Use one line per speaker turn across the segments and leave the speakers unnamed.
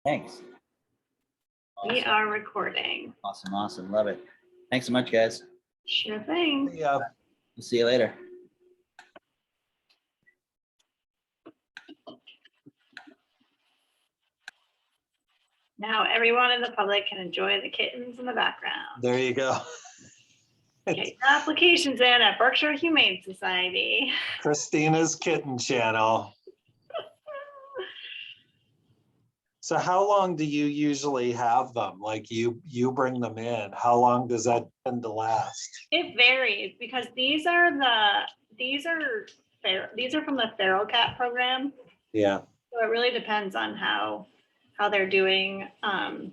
Thanks.
We are recording.
Awesome, awesome. Love it. Thanks so much, guys.
Sure thing.
Yeah.
We'll see you later.
Now everyone in the public can enjoy the kittens in the background.
There you go.
Okay, applications in at Berkshire Humane Society.
Christina's Kitten Channel. So how long do you usually have them? Like you bring them in. How long does that tend to last?
It varies because these are from the feral cat program.
Yeah.
So it really depends on how they're doing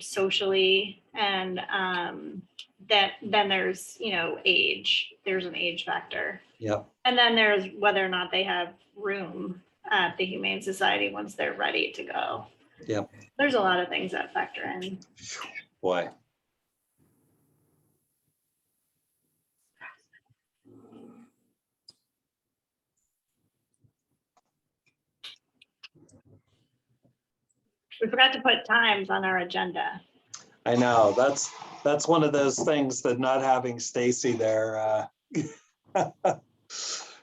socially, and then there's age. There's an age factor.
Yep.
And then there's whether or not they have room at the Humane Society once they're ready to go.
Yep.
There's a lot of things that factor in.
Boy.
We forgot to put times on our agenda.
I know that's one of those things that not having Stacy there.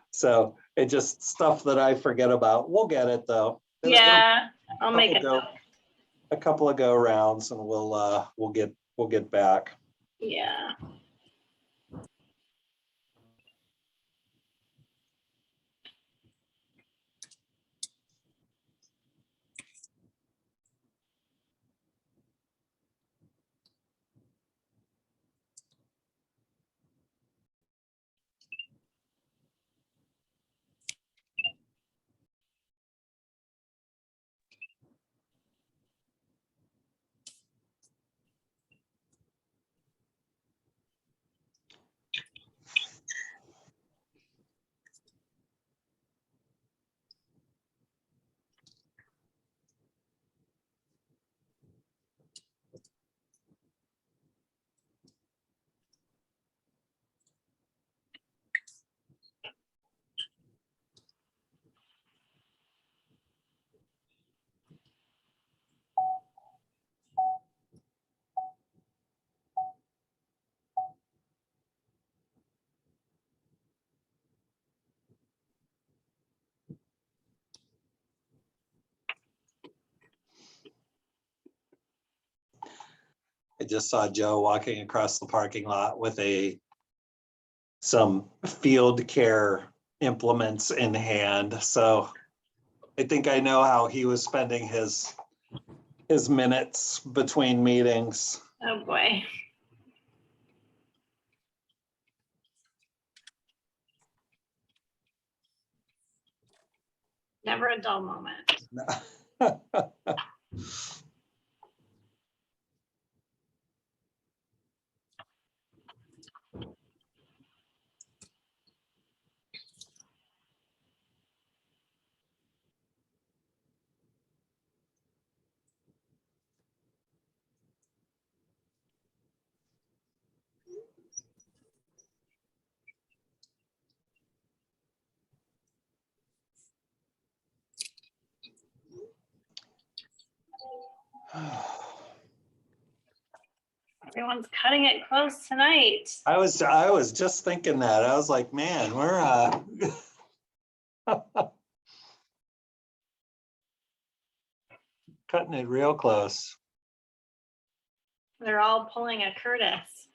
So it just stuff that I forget about. We'll get it though.
Yeah, I'll make it.
A couple of go rounds and we'll get back.
Yeah.
I just saw Joe walking across the parking lot with some field care implements in hand. So I think I know how he was spending his minutes between meetings.
Oh boy. Never a dull moment. Everyone's cutting it close tonight.
I was just thinking that. I was like, man, we're cutting it real close.
They're all pulling a Curtis.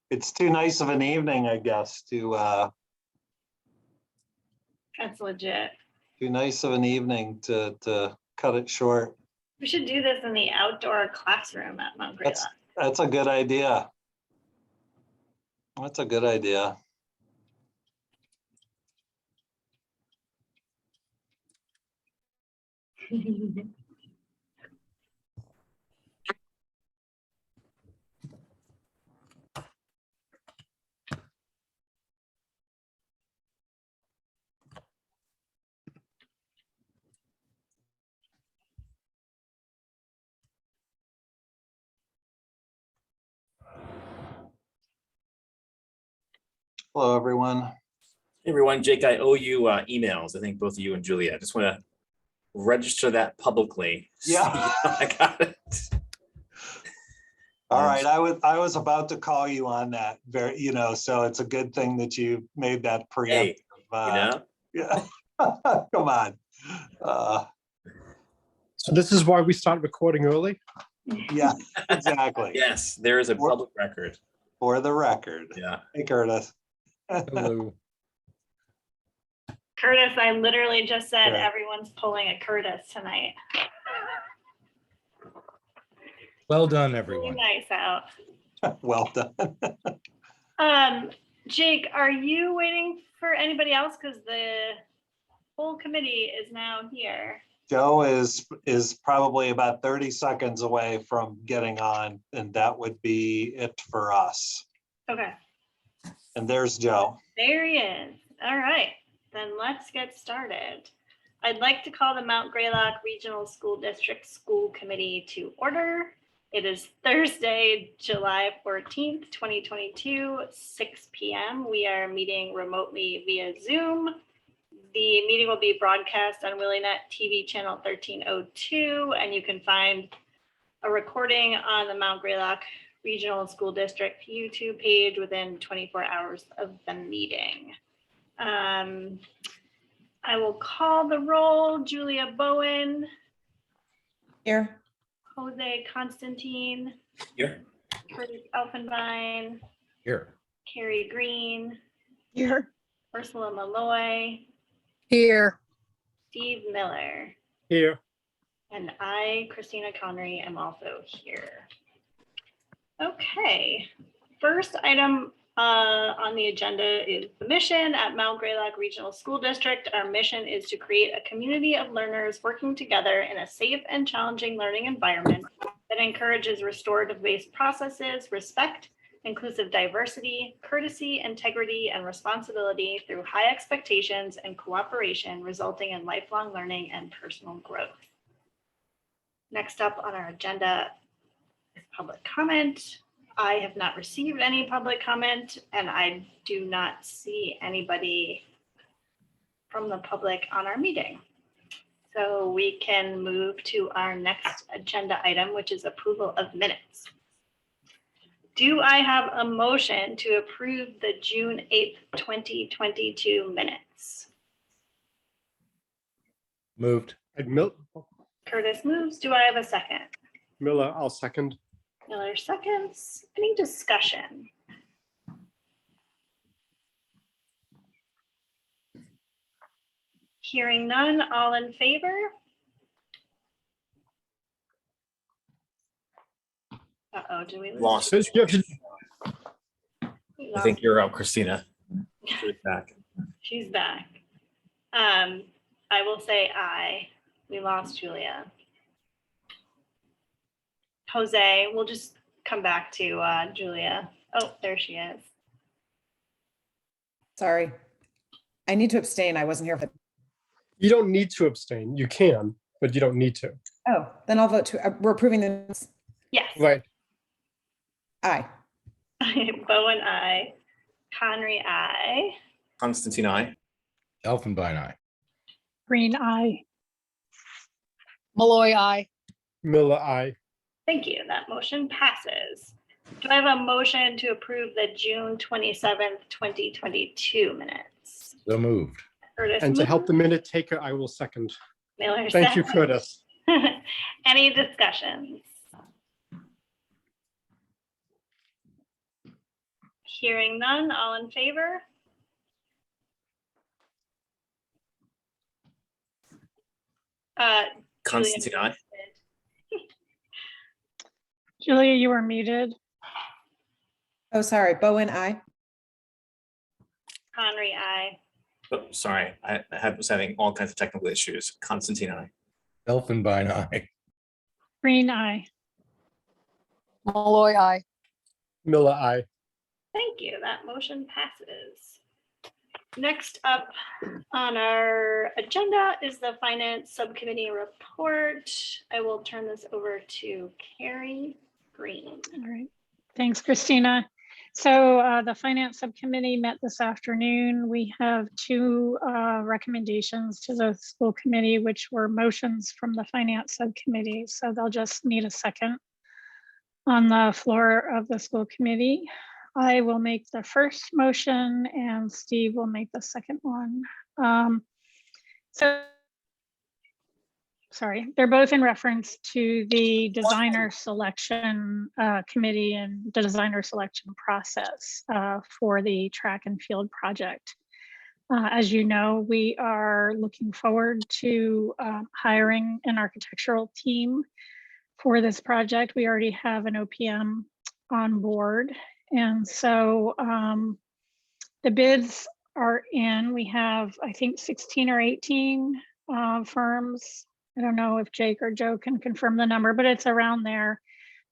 It's too nice of an evening, I guess, to
That's legit.
too nice of an evening to cut it short.
We should do this in the outdoor classroom at Mount Greylock.
That's a good idea. That's a good idea. Hello, everyone.
Hey everyone, Jake, I owe you emails. I think both you and Julia. I just want to register that publicly.
Yeah.
I got it.
All right, I was about to call you on that, so it's a good thing that you made that preemptive.
Hey,
Yeah, come on.
So this is why we start recording early?
Yeah, exactly.
yes, there is a public record.
For the record.
Yeah.
Hey, Curtis.
Hello.
Curtis, I literally just said
Sure.
everyone's pulling a Curtis tonight.
Well done,
Really
everyone.
nice out.
Well done.
Jake, are you waiting for anybody else? Because the whole committee is now here.
Joe is probably about 30 seconds away from getting on, and that would be it for us.
Okay,
And there's Joe.
there he is. All right, then let's get started. I'd like to call the Mount Greylock Regional School District School Committee to order. It is Thursday, July 14th, 2022, 6 p.m. We are meeting remotely via Zoom. The meeting will be broadcast on WillieNet TV channel 1302, and you can find a recording on the Mount Greylock Regional School District YouTube page within 24 hours of the meeting. I will call the roll. Julia Bowen.
Here.
Jose Constantine.
Here.
Curtis Elfenbein.
Here.
Carrie Green.
Here.
Ursula Malloy.
Here.
Steve Miller.
Here.
And I, Christina Connery, am also here. Okay, first item on the agenda is the mission at Mount Greylock Regional School District. Our mission is to create a community of learners working together in a safe and challenging learning environment that encourages restorative-based processes, respect, inclusive diversity, courtesy, integrity, and responsibility through high expectations and cooperation, resulting in lifelong learning and personal growth. Next up on our agenda is public comment. I have not received any public comment, and I do not see anybody from the public on our meeting. So we can move to our next agenda item, which is approval of minutes. Do I have a motion to approve the June 8th, 2022 minutes?
Moved.
Curtis moves. Do I have a second?
Miller, I'll second.
Miller seconds. Any discussion? Hearing none, all in favor? Uh-oh, do we lose?
Lost.
You have to-
We
I
lost-
think you're out, Christina. She's back.
She's back. I will say aye. We lost Julia. Jose, we'll just come back to Julia. Oh, there she is.
Sorry. I need to abstain. I wasn't here for.
You don't need to abstain. You can, but you don't need to.
Oh, then I'll vote to, we're approving this.
Yes.
Right.
Aye.
Bowen, aye. Connery, aye.
Constantine, I.
Elfenbein eye.
Green eye. Malloy eye.
Miller, aye.
Thank you. That motion passes. Do I have a motion to approve the June 27th, 2022 minutes?
So moved.
Curtis
And to help
moves.
the minute taker, I will second.
Miller
Thank you,
seconds.
Curtis.
Any discussions? Hearing none, all in favor?
Constantine, I.
Julia, you are muted.
Oh, sorry. Bowen, aye.
Connery, aye.
Oh, sorry, I was having all kinds of technical issues. Constantine, I.
Elfenbein eye.
Green eye. Malloy eye.
Miller, aye.
Thank you. That motion passes. Next up on our agenda is the Finance Subcommittee report. I will turn this over to Carrie Green.
All right. Thanks, Christina. So the finance subcommittee met this afternoon. We have two recommendations to the school committee, which were motions from the finance subcommittee. So they'll just need a second on the floor of the school committee. I will make the first motion and Steve will make the second one. Sorry, they're both in reference to the designer selection committee and the designer selection process for the track and field project. As you know, we are looking forward to hiring an architectural team for this project. We already have an OPM on board. And so the bids are in. We have, I think, 16 or 18 firms. I don't know if Jake or Joe can confirm the number, but it's around there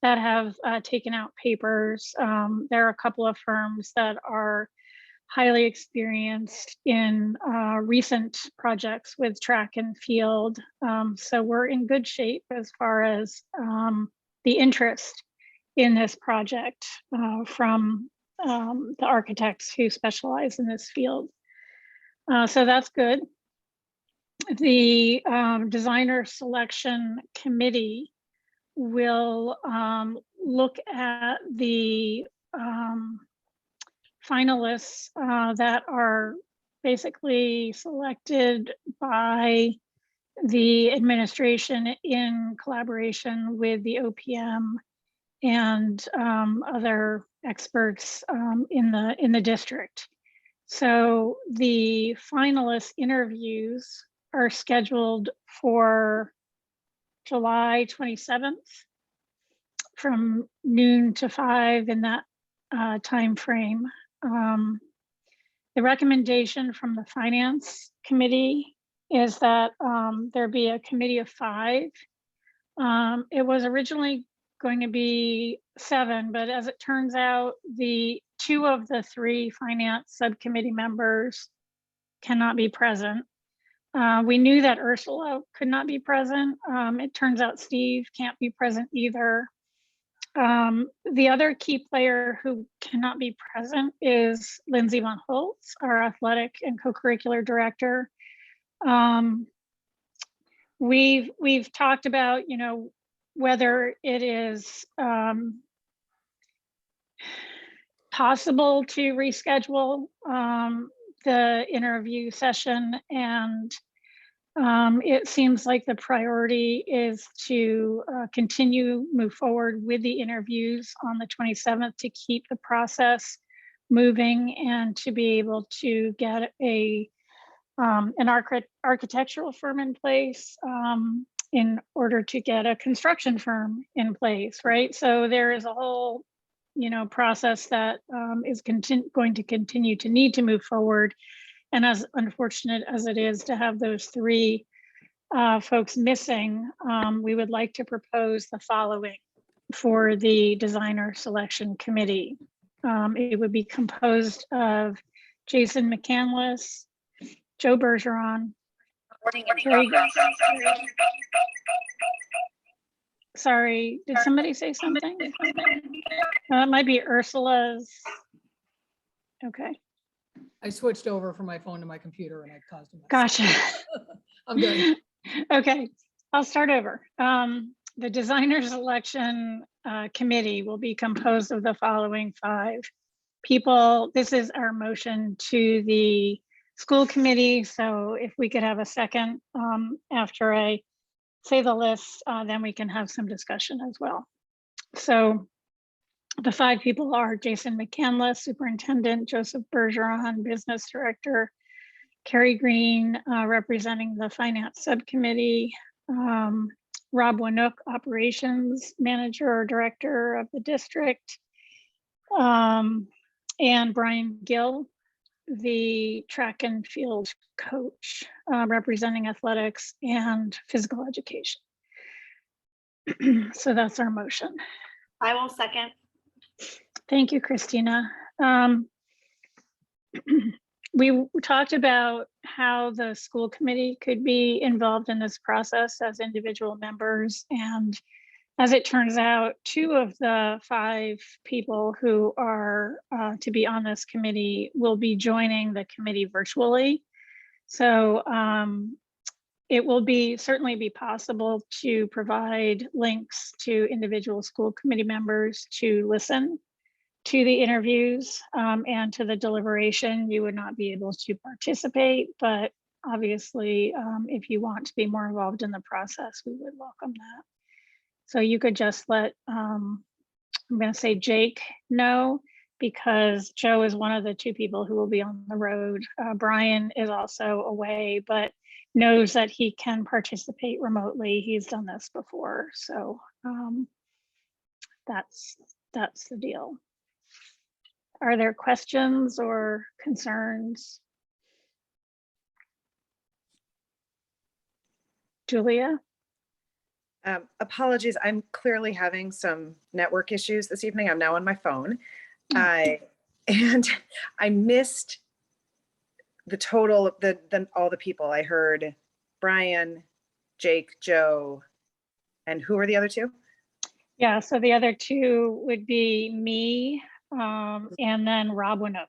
that have taken out papers. There are a couple of firms that are highly experienced in recent projects with track and field. So we're in good shape as far as the interest in this project from the architects who specialize in this field. So that's good. The designer selection committee will look at the finalists that are basically selected by the administration in collaboration with the OPM and other experts in the district. So the finalist interviews are scheduled for July 27th from noon to 5 in that time frame. The recommendation from the finance committee is that there be a committee of 5. It was originally going to be 7, but as it turns out, the 2 of the 3 finance subcommittee members cannot be present. We knew that Ursula could not be present. It turns out Steve can't be present either. The other key player who cannot be present is Lindsay Von Holtz, our athletic and co-curricular director. We've talked about, you know, whether it is possible to reschedule the interview session, and it seems like the priority is to move forward with the interviews on the 27th to keep the process moving and to be able to get an architectural firm in place in order to get a construction firm in place, right? So there is a whole, you know, process that is going to continue to need to move forward. And as unfortunate as it is to have those 3 folks missing, we would like to propose the following for the designer selection committee. It would be composed of Jason McCandless, Joe Bergeron, sorry, did somebody say something? It might be Ursula's. Okay.
I switched over from my phone to my computer and I caused a mess.
Gotcha.
I'm good.
Okay, I'll start over. The designer selection committee will be composed of the following 5 people. This is our motion to the school committee. So if we could have a second after I say the list, then we can have some discussion as well. So the 5 people are Jason McCandless, superintendent, Joseph Bergeron, business director, Carrie Green, representing the finance subcommittee, Rob Winook, operations manager or director of the district, and Brian Gill, the track and field coach, representing athletics and physical education. So that's our motion.
I will second.
Thank you, Christina. We talked about how the school committee could be involved in this process as individual members, and As it turns out, 2 of the 5 people who are to be on this committee will be joining the committee virtually. So it will certainly be possible to provide links to individual school committee members to listen to the interviews and to the deliberation. You would not be able to participate, but obviously, if you want to be more involved in the process, we would welcome that. So you could just let, I'm going to say Jake know, because Joe is one of the 2 people who will be on the road. Brian is also away, but knows that he can participate remotely. He's done this before. So that's the deal. Are there questions or concerns? Julia?
Apologies, I'm clearly having some network issues this evening. I'm now on my phone. And I missed the total of all the people. I heard Brian, Jake, Joe, and who are the other 2?
Yeah, so the other 2 would be me and then Rob Winook.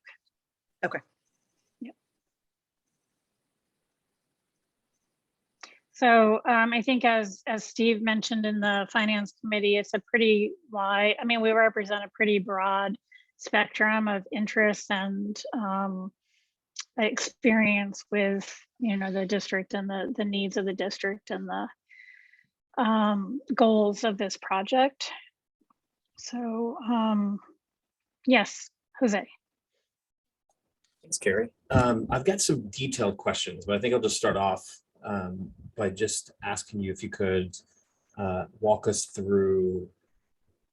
Okay.
Yep. So I think as Steve mentioned in the finance committee, it's a pretty wide, I mean, we represent a pretty broad spectrum of interests and experience with, the district and the needs of the district and the goals of this project. So yes, Jose.
Thanks, Carrie. I've got some detailed questions, but I think I'll just start off by just asking you if you could walk us through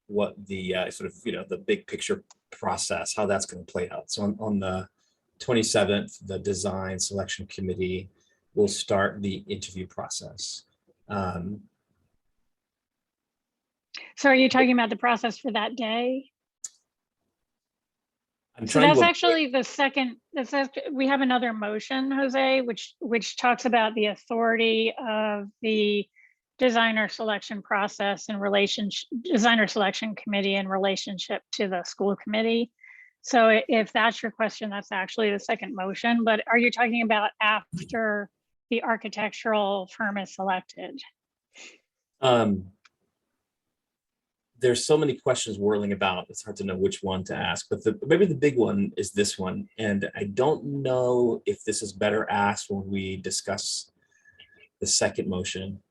what the sort of, the big picture process, how that's going to play out. So on the 27th, the design selection committee will start the interview process.
So are you talking about the process for that day? So
trying
that's
to
actually the second, we have another motion, Jose, which talks about the authority of the designer selection process and designer selection committee in relationship to the school committee. So if that's your question, that's actually the second motion, but are you talking about after the architectural firm is selected?
There's so many questions whirling about, it's hard to know which one to ask, but maybe the big one is this one. And I don't know if this is better asked when we discuss the second motion,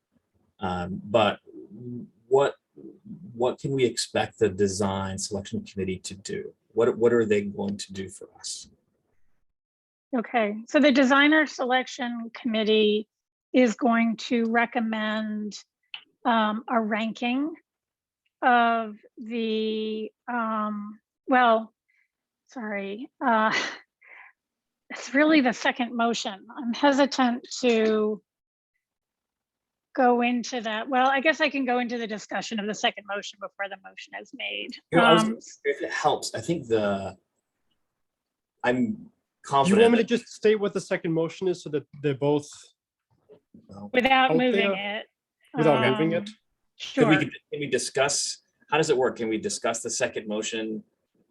but what can we expect the design selection committee to do? What are they going to do for us?
Okay, so the designer selection committee is going to recommend a ranking of the, it's really the second motion. I'm hesitant to go into that. Well, I guess I can go into the discussion of the second motion before the motion is made.
If it helps, I think I'm confident.
Do you want me to just state what the second motion is so that they're both
without
out
moving
there?
it?
Without moving it?
Sure.
Can we discuss, how does it work? Can we discuss the second motion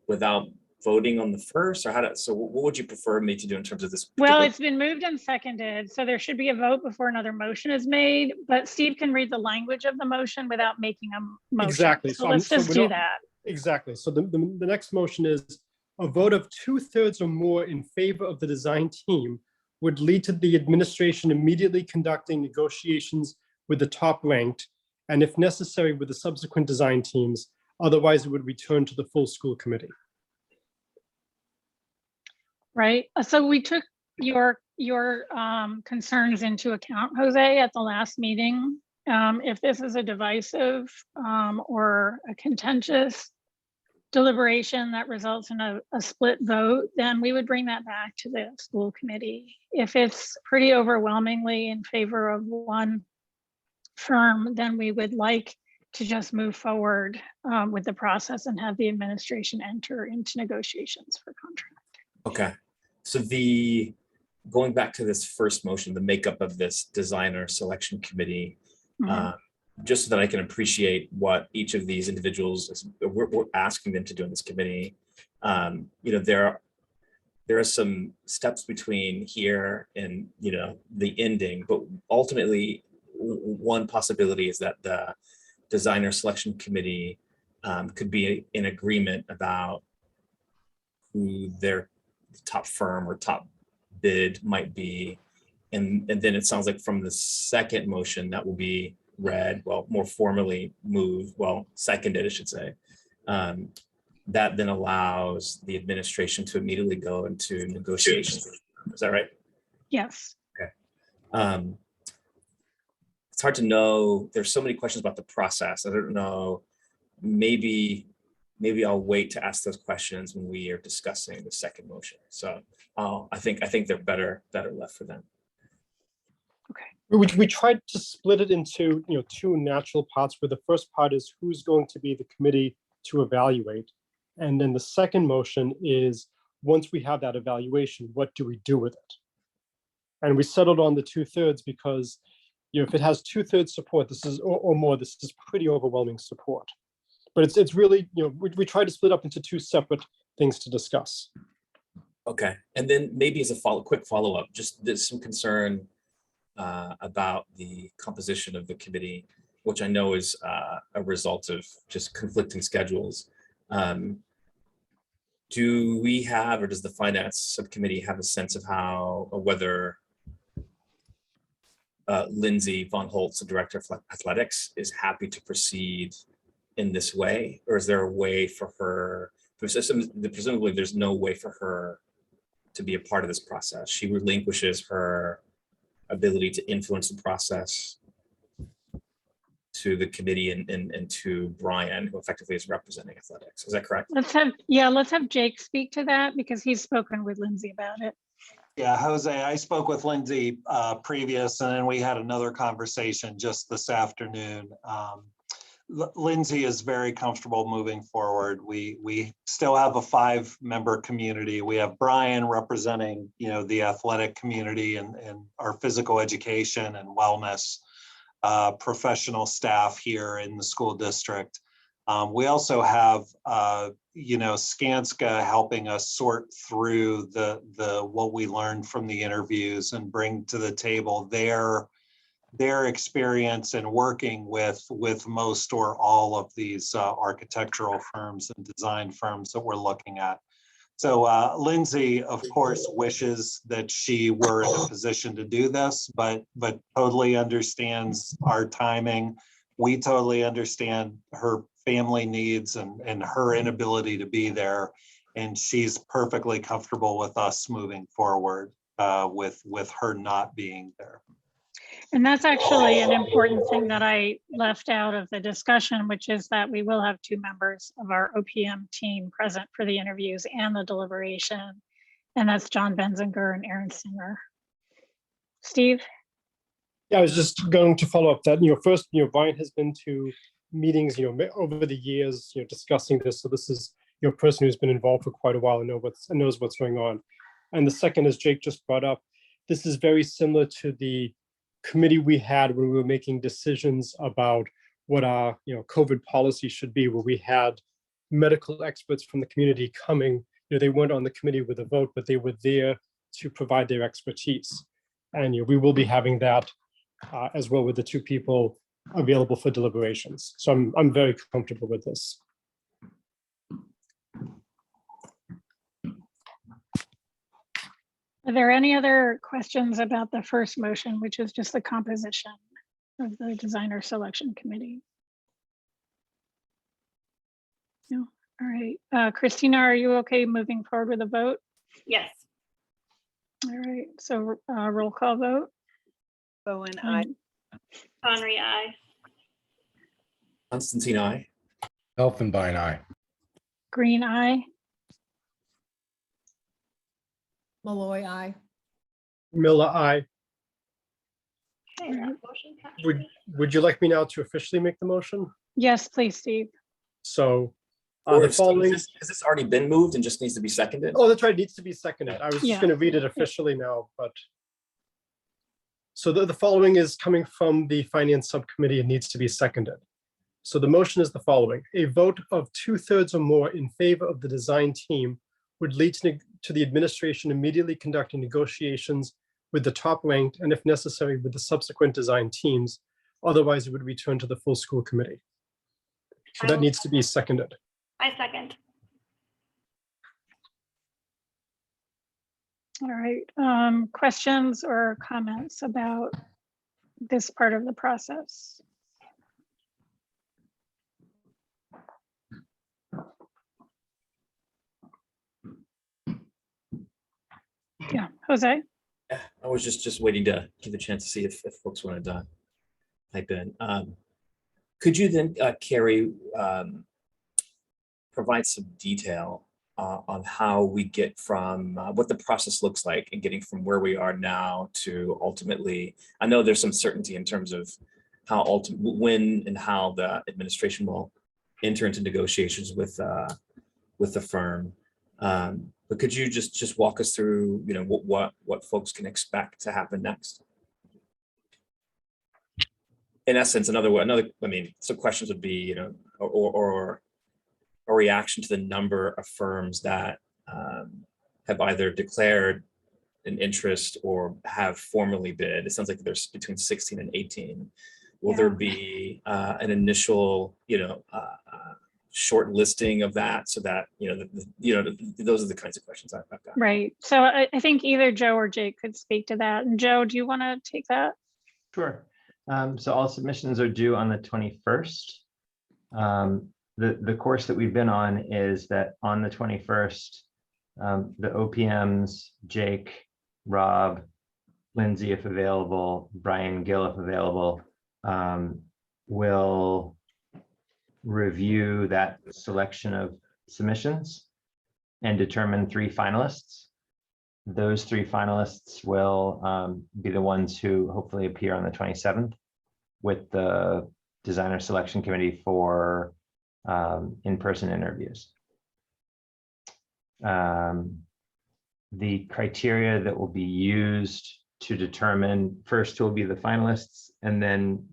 without voting on the first, or so what would you prefer me to do in terms of this?
Well, it's been moved and seconded, so there should be a vote before another motion is made, but Steve can read the language of the motion without making a motion.
Exactly.
So let's just do that.
Exactly. So the next motion is a vote of 2/3 or more in favor of the design team would lead to the administration immediately conducting negotiations with the top ranked, and if necessary with the subsequent design teams. Otherwise, it would return to the full school committee.
Right. So we took your concerns into account, Jose, at the last meeting. If this is a divisive or a contentious deliberation that results in a split vote, then we would bring that back to the school committee. If it's pretty overwhelmingly in favor of one firm, then we would like to just move forward with the process and have the administration enter into negotiations for contract.
Okay, so going back to this first motion, the makeup of this designer selection committee, just so that I can appreciate what each of these individuals, we're asking them to do in this committee. There are some steps between here and, the ending, but ultimately one possibility is that the designer selection committee could be in agreement about who their top firm or top bid might be. And then it sounds like from the second motion that will be read, well, more formally moved, seconded, I should say. That then allows the administration to immediately go into negotiations. Is that right?
Yes.
Okay. It's hard to know. There's so many questions about the process. I don't know. Maybe I'll wait to ask those questions when we are discussing the second motion. So I think they're better left for them.
We tried to split it into two natural parts, where the first part is who's going to be the committee to evaluate. And then the second motion is, once we have that evaluation, what do we do with it? And we settled on the 2/3 because if it has 2/3 support, this is or more, this is pretty overwhelming support. But it's really, we tried to split up into two separate things to discuss.
Okay, and then maybe as a quick follow-up, just there's some concern about the composition of the committee, which I know is a result of just conflicting schedules. Do we have, or does the finance subcommittee have a sense of how, or whether Lindsay Von Holtz, the director of athletics, is happy to proceed in this way? Or is there a way for her, presumably there's no way for her to be a part of this process? She relinquishes her ability to influence the process to the committee and to Brian, who effectively is representing athletics. Is that correct?
Let's have Jake speak to that, because he's spoken with Lindsay about it.
Yeah, Jose, I spoke with Lindsay previous, and then we had another conversation just this afternoon. Lindsay is very comfortable moving forward. We still have a 5-member community. We have Brian representing, the athletic community and our physical education and wellness professional staff here in the school district. We also have, Skanska helping us sort through what we learned from the interviews and bring to the table their experience in working with most or all of these architectural firms and design firms that we're looking at. So Lindsay, of course, wishes that she were in a position to do this, but totally understands our timing. We totally understand her family needs and her inability to be there. And she's perfectly comfortable with us moving forward with her not being there.
And that's actually an important thing that I left out of the discussion, which is that we will have 2 members of our OPM team present for the interviews and the deliberation. And that's John Benzinger and Aaron Singer. Steve?
Yeah, I was just going to follow up that, first, Brian has been to meetings, over the years, discussing this. So this is, a person who's been involved for quite a while and knows what's going on. And the second, as Jake just brought up, this is very similar to the committee we had when we were making decisions about what our COVID policy should be, where we had medical experts from the community coming. They weren't on the committee with a vote, but they were there to provide their expertise. And we will be having that as well with the 2 people available for deliberations. So I'm very comfortable with this.
Are there any other questions about the first motion, which is just the composition of the designer selection committee? No. All right. Christina, are you okay moving forward with a vote?
Yes.
All right. So roll call vote.
Bowen, aye.
Conry, aye.
Constantine, aye.
Elfenbein, aye.
Green, aye.
Malloy, aye.
Miller, aye.
Okay, that motion passes.
Would you like me now to officially make the motion?
Yes, please, Steve.
So
Or
the following.
has this already been moved and just needs to be seconded?
Oh, that's right. It needs to be seconded. I was
Yeah.
just going to read it officially now, but So the following is coming from the Finance Subcommittee and needs to be seconded. So the motion is the following: a vote of 2/3 or more in favor of the design team would lead to the administration immediately conducting negotiations with the top ranked and, if necessary, with the subsequent design teams. Otherwise, it would return to the full school committee. So that needs to be seconded.
I second.
All right, questions or comments about this part of the process? Yeah, Jose?
Yeah, I was just waiting to give a chance to see if folks wanted to type in. Could you then, Carrie, provide some detail on how we get from what the process looks like and getting from where we are now to ultimately, I know there's some certainty in terms of how when and how the administration will enter into negotiations with the firm. But could you just walk us through, you know, what folks can expect to happen next? In essence, I mean, some questions would be, you know, or a reaction to the number of firms that have either declared an interest or have formally bid. It sounds like there's between 16 and 18. Will there be an initial, you know, short listing of that, so that, you know, those are the kinds of questions I've got.
Right. So I think either Joe or Jake could speak to that. And Joe, do you want to take that?
Sure. So all submissions are due on the 21st. The course that we've been on is that on the 21st, the OPMs, Jake, Rob, Lindsay, if available, Brian Gill, if available, will review that selection of submissions and determine 3 finalists. Those 3 finalists will be the ones who hopefully appear on the 27th with the designer selection committee for in-person interviews. The criteria that will be used to determine first who will be the finalists, and then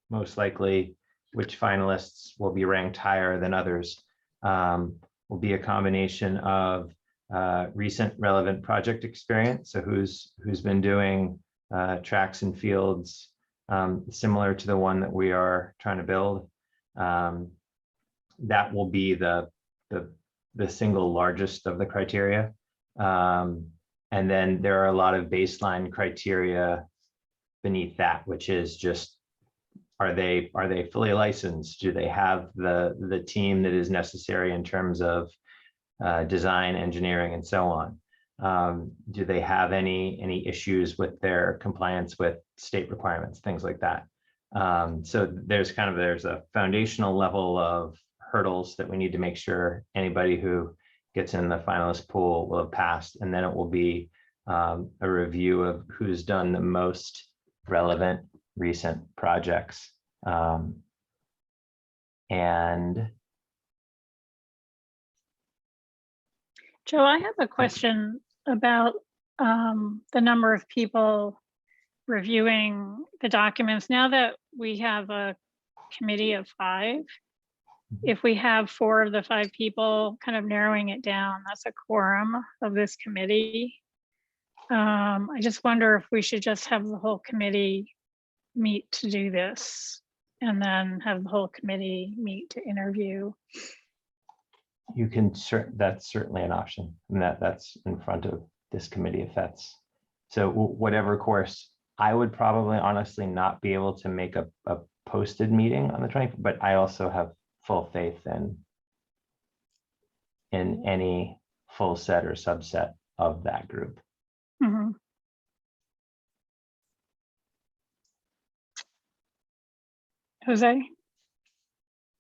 most likely which finalists will be ranked higher than others, will be a combination of recent relevant project experience. So who's been doing tracks and fields similar to the one that we are trying to build. That will be the single largest of the criteria. And then there are a lot of baseline criteria beneath that, which is just, are they fully licensed? Do they have the team that is necessary in terms of design, engineering, and so on? Do they have any issues with their compliance with state requirements, things like that? So there's a foundational level of hurdles that we need to make sure anybody who gets in the finalist pool will have passed, and then it will be a review of who's done the most relevant recent projects. And
Joe, I have a question about the number of people reviewing the documents. Now that we have a committee of 5, if we have 4 of the 5 people, kind of narrowing it down, that's a quorum of this committee. I just wonder if we should just have the whole committee meet to do this, and then have the whole committee meet to interview.
you can, that's certainly an option, and that's in front of this committee if that's, so whatever course. I would probably honestly not be able to make a posted meeting on the 20th, but I also have full faith in any full set or subset of that group.
Mm-hmm. Jose?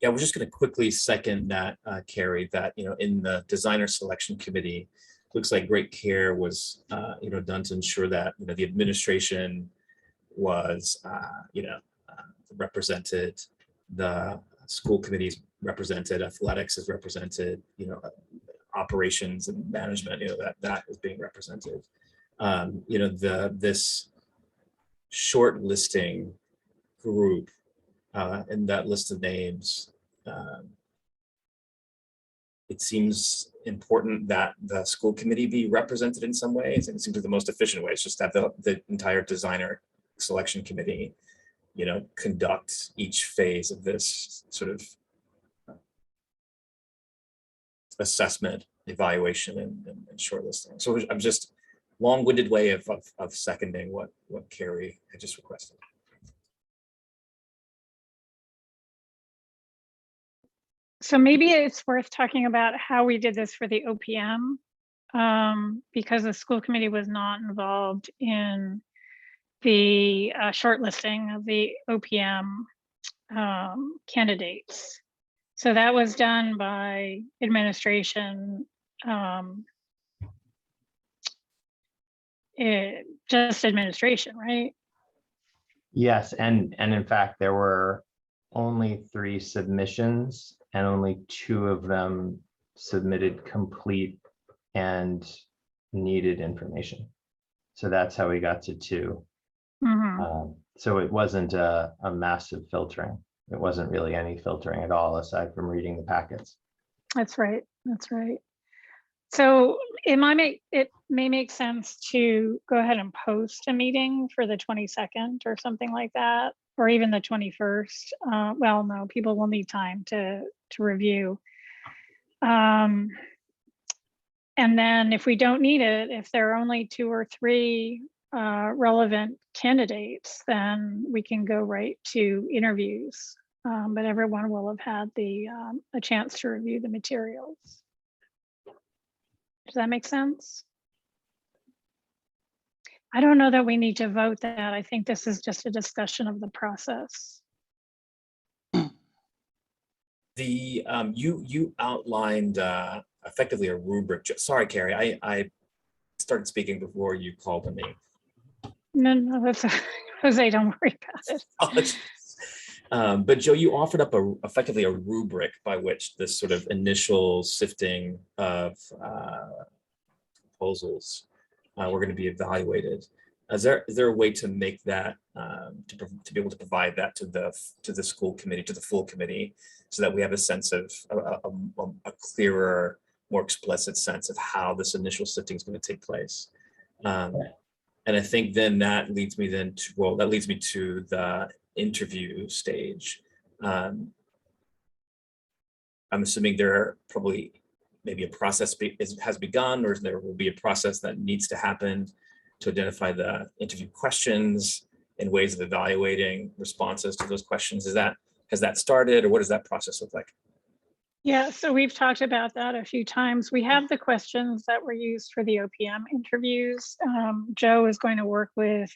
Yeah, we're just going to quickly second that, Carrie, that, you know, in the designer selection committee, looks like great care was, you know, done to ensure that, you know, the administration was, you know, represented, the school committees represented, athletics is represented, you know, operations and management, you know, that is being represented. You know, this shortlisting group in that list of names, it seems important that the school committee be represented in some ways, and it seems like the most efficient way is just have the entire designer selection committee, you know, conduct each phase of this sort of assessment, evaluation, and shortlisting. So I'm just long-winded way of seconding what Carrie had just requested.
So maybe it's worth talking about how we did this for the OPM, because the school committee was not involved in the shortlisting of the OPM candidates. So that was done by administration, just administration, right?
Yes, and in fact, there were only 3 submissions and only 2 of them submitted complete and needed information. So that's how we got to 2. So it wasn't a massive filtering. It wasn't really any filtering at all, aside from reading the packets.
That's right. That's right. So it may make sense to go ahead and post a meeting for the 22nd or something like that, or even the 21st. Well, no, people will need time to review. And then if we don't need it, if there are only 2 or 3 relevant candidates, then we can go right to interviews. But everyone will have had a chance to review the materials. Does that make sense? I don't know that we need to vote that. I think this is just a discussion of the process.
The you outlined effectively a rubric. Sorry, Carrie, I started speaking before you called on me.
No, that's Jose. Don't worry about it.
But Joe, you offered up effectively a rubric by which this sort of initial sifting of proposals were going to be evaluated. Is there a way to make that to be able to provide that to the school committee, to the full committee, so that we have a sense of a clearer, more explicit sense of how this initial sifting is going to take place? And I think then that leads me to the interview stage. I'm assuming there are probably maybe a process has begun, or there will be a process that needs to happen to identify the interview questions and ways of evaluating responses to those questions. Has that started, or what does that process look like?
Yeah, so we've talked about that a few times. We have the questions that were used for the OPM interviews. Joe is going to work with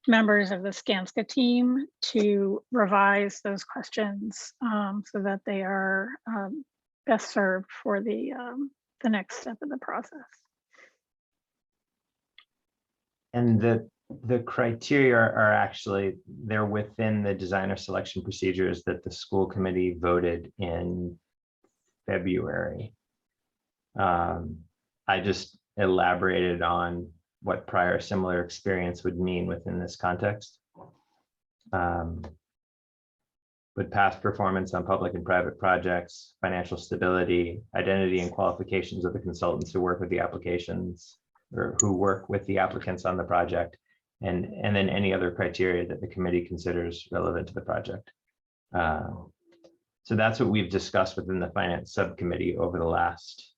members of the Skanska team to revise those questions so that they are best served for the next step of the process.
And the criteria are actually, they're within the designer selection procedures that the school committee voted in February. I just elaborated on what prior similar experience would mean within this context. With past performance on public and private projects, financial stability, identity and qualifications of the consultants who work with the applications or who work with the applicants on the project, and then any other criteria that the committee considers relevant to the project. So that's what we've discussed within the finance subcommittee over the last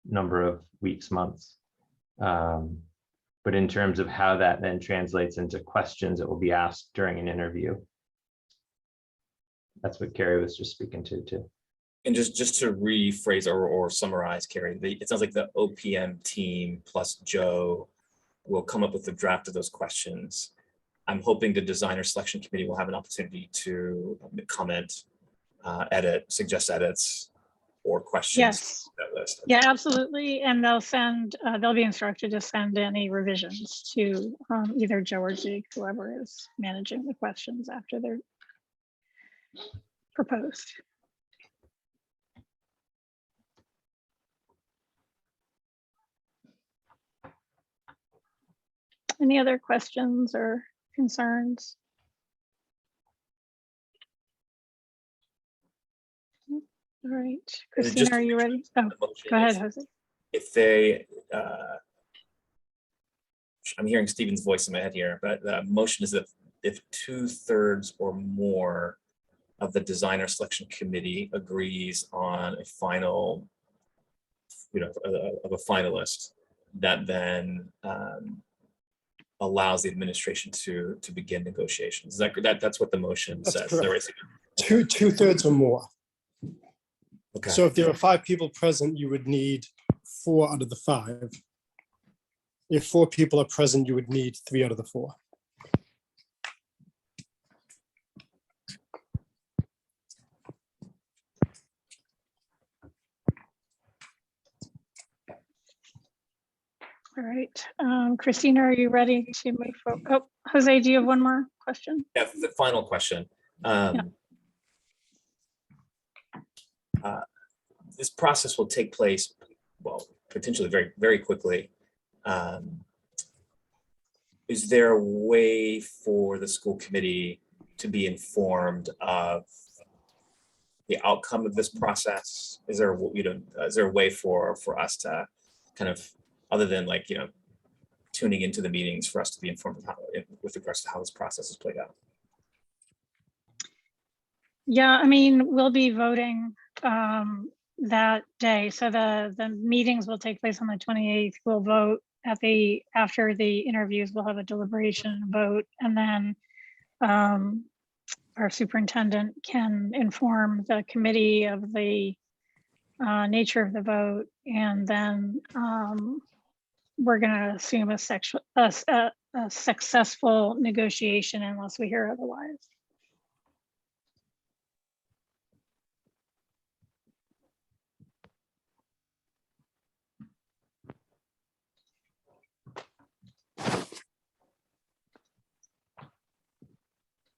number of weeks, months. But in terms of how that then translates into questions that will be asked during an interview, that's what Carrie was just speaking to too.
And just to rephrase or summarize, Carrie, it sounds like the OPM team plus Joe will come up with the draft of those questions. I'm hoping the designer selection committee will have an opportunity to comment, edit, suggest edits or questions.
Yes.
To that list.
Yeah, absolutely. And they'll be instructed to send any revisions to either Joe or Zeke, whoever is managing the questions after they're proposed. Any other questions or concerns? All right,
Just
Christina,
to
are you
make sure
ready?
the
Oh,
motion
go ahead,
is,
Jose.
If they, I'm hearing Stephen's voice in my head here, but the motion is that if 2/3 or more of the designer selection committee agrees on a final, of a finalist, that then allows the administration to begin negotiations. That's what the motion
That's
says. Is that
correct.
right?
Two-thirds or more.
Okay.
So if there are 5 people present, you would need 4 out of the 5. If 4 people are present, you would need 3 out of the 4.
All right, Christina, are you ready to move forward? Oh, Jose, do you have one more question?
Yeah, the final question. This process will take place, well, potentially very, very quickly. Is there a way for the school committee to be informed of the outcome of this process? Is there, is there a way for us to kind of, other than like, tuning into the meetings, for us to be informed of how, with regards to how this process is played out?
Yeah, I mean, we'll be voting that day. So the meetings will take place on the 28th. We'll vote after the interviews, we'll have a deliberation vote, and then our superintendent can inform the committee of the nature of the vote, and then we're going to assume a successful negotiation unless we hear otherwise.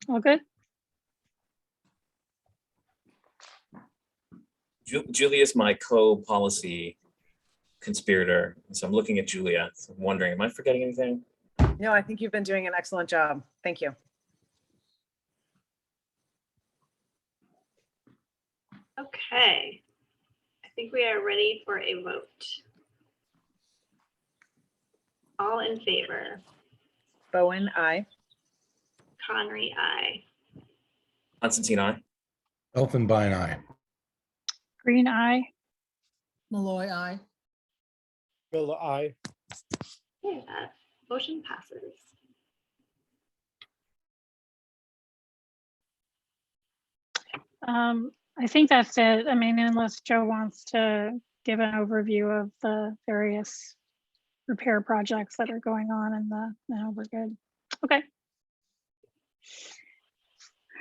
All good?
Julia's my co-policy conspirator, so I'm looking at Julia. So I'm wondering, am I forgetting anything?
No, I think you've been doing an excellent job. Thank you.
Okay, I think we are ready for a vote. All in favor?
Bowen, aye.
Conry, aye.
Constantine, I.
Elfenbein, aye.
Green eye.
Malloy, aye.
Miller, aye.
Okay, that motion passes.
I think that's it. I mean, unless Joe wants to give an overview of the various repair projects that are going on in no, we're good. Okay.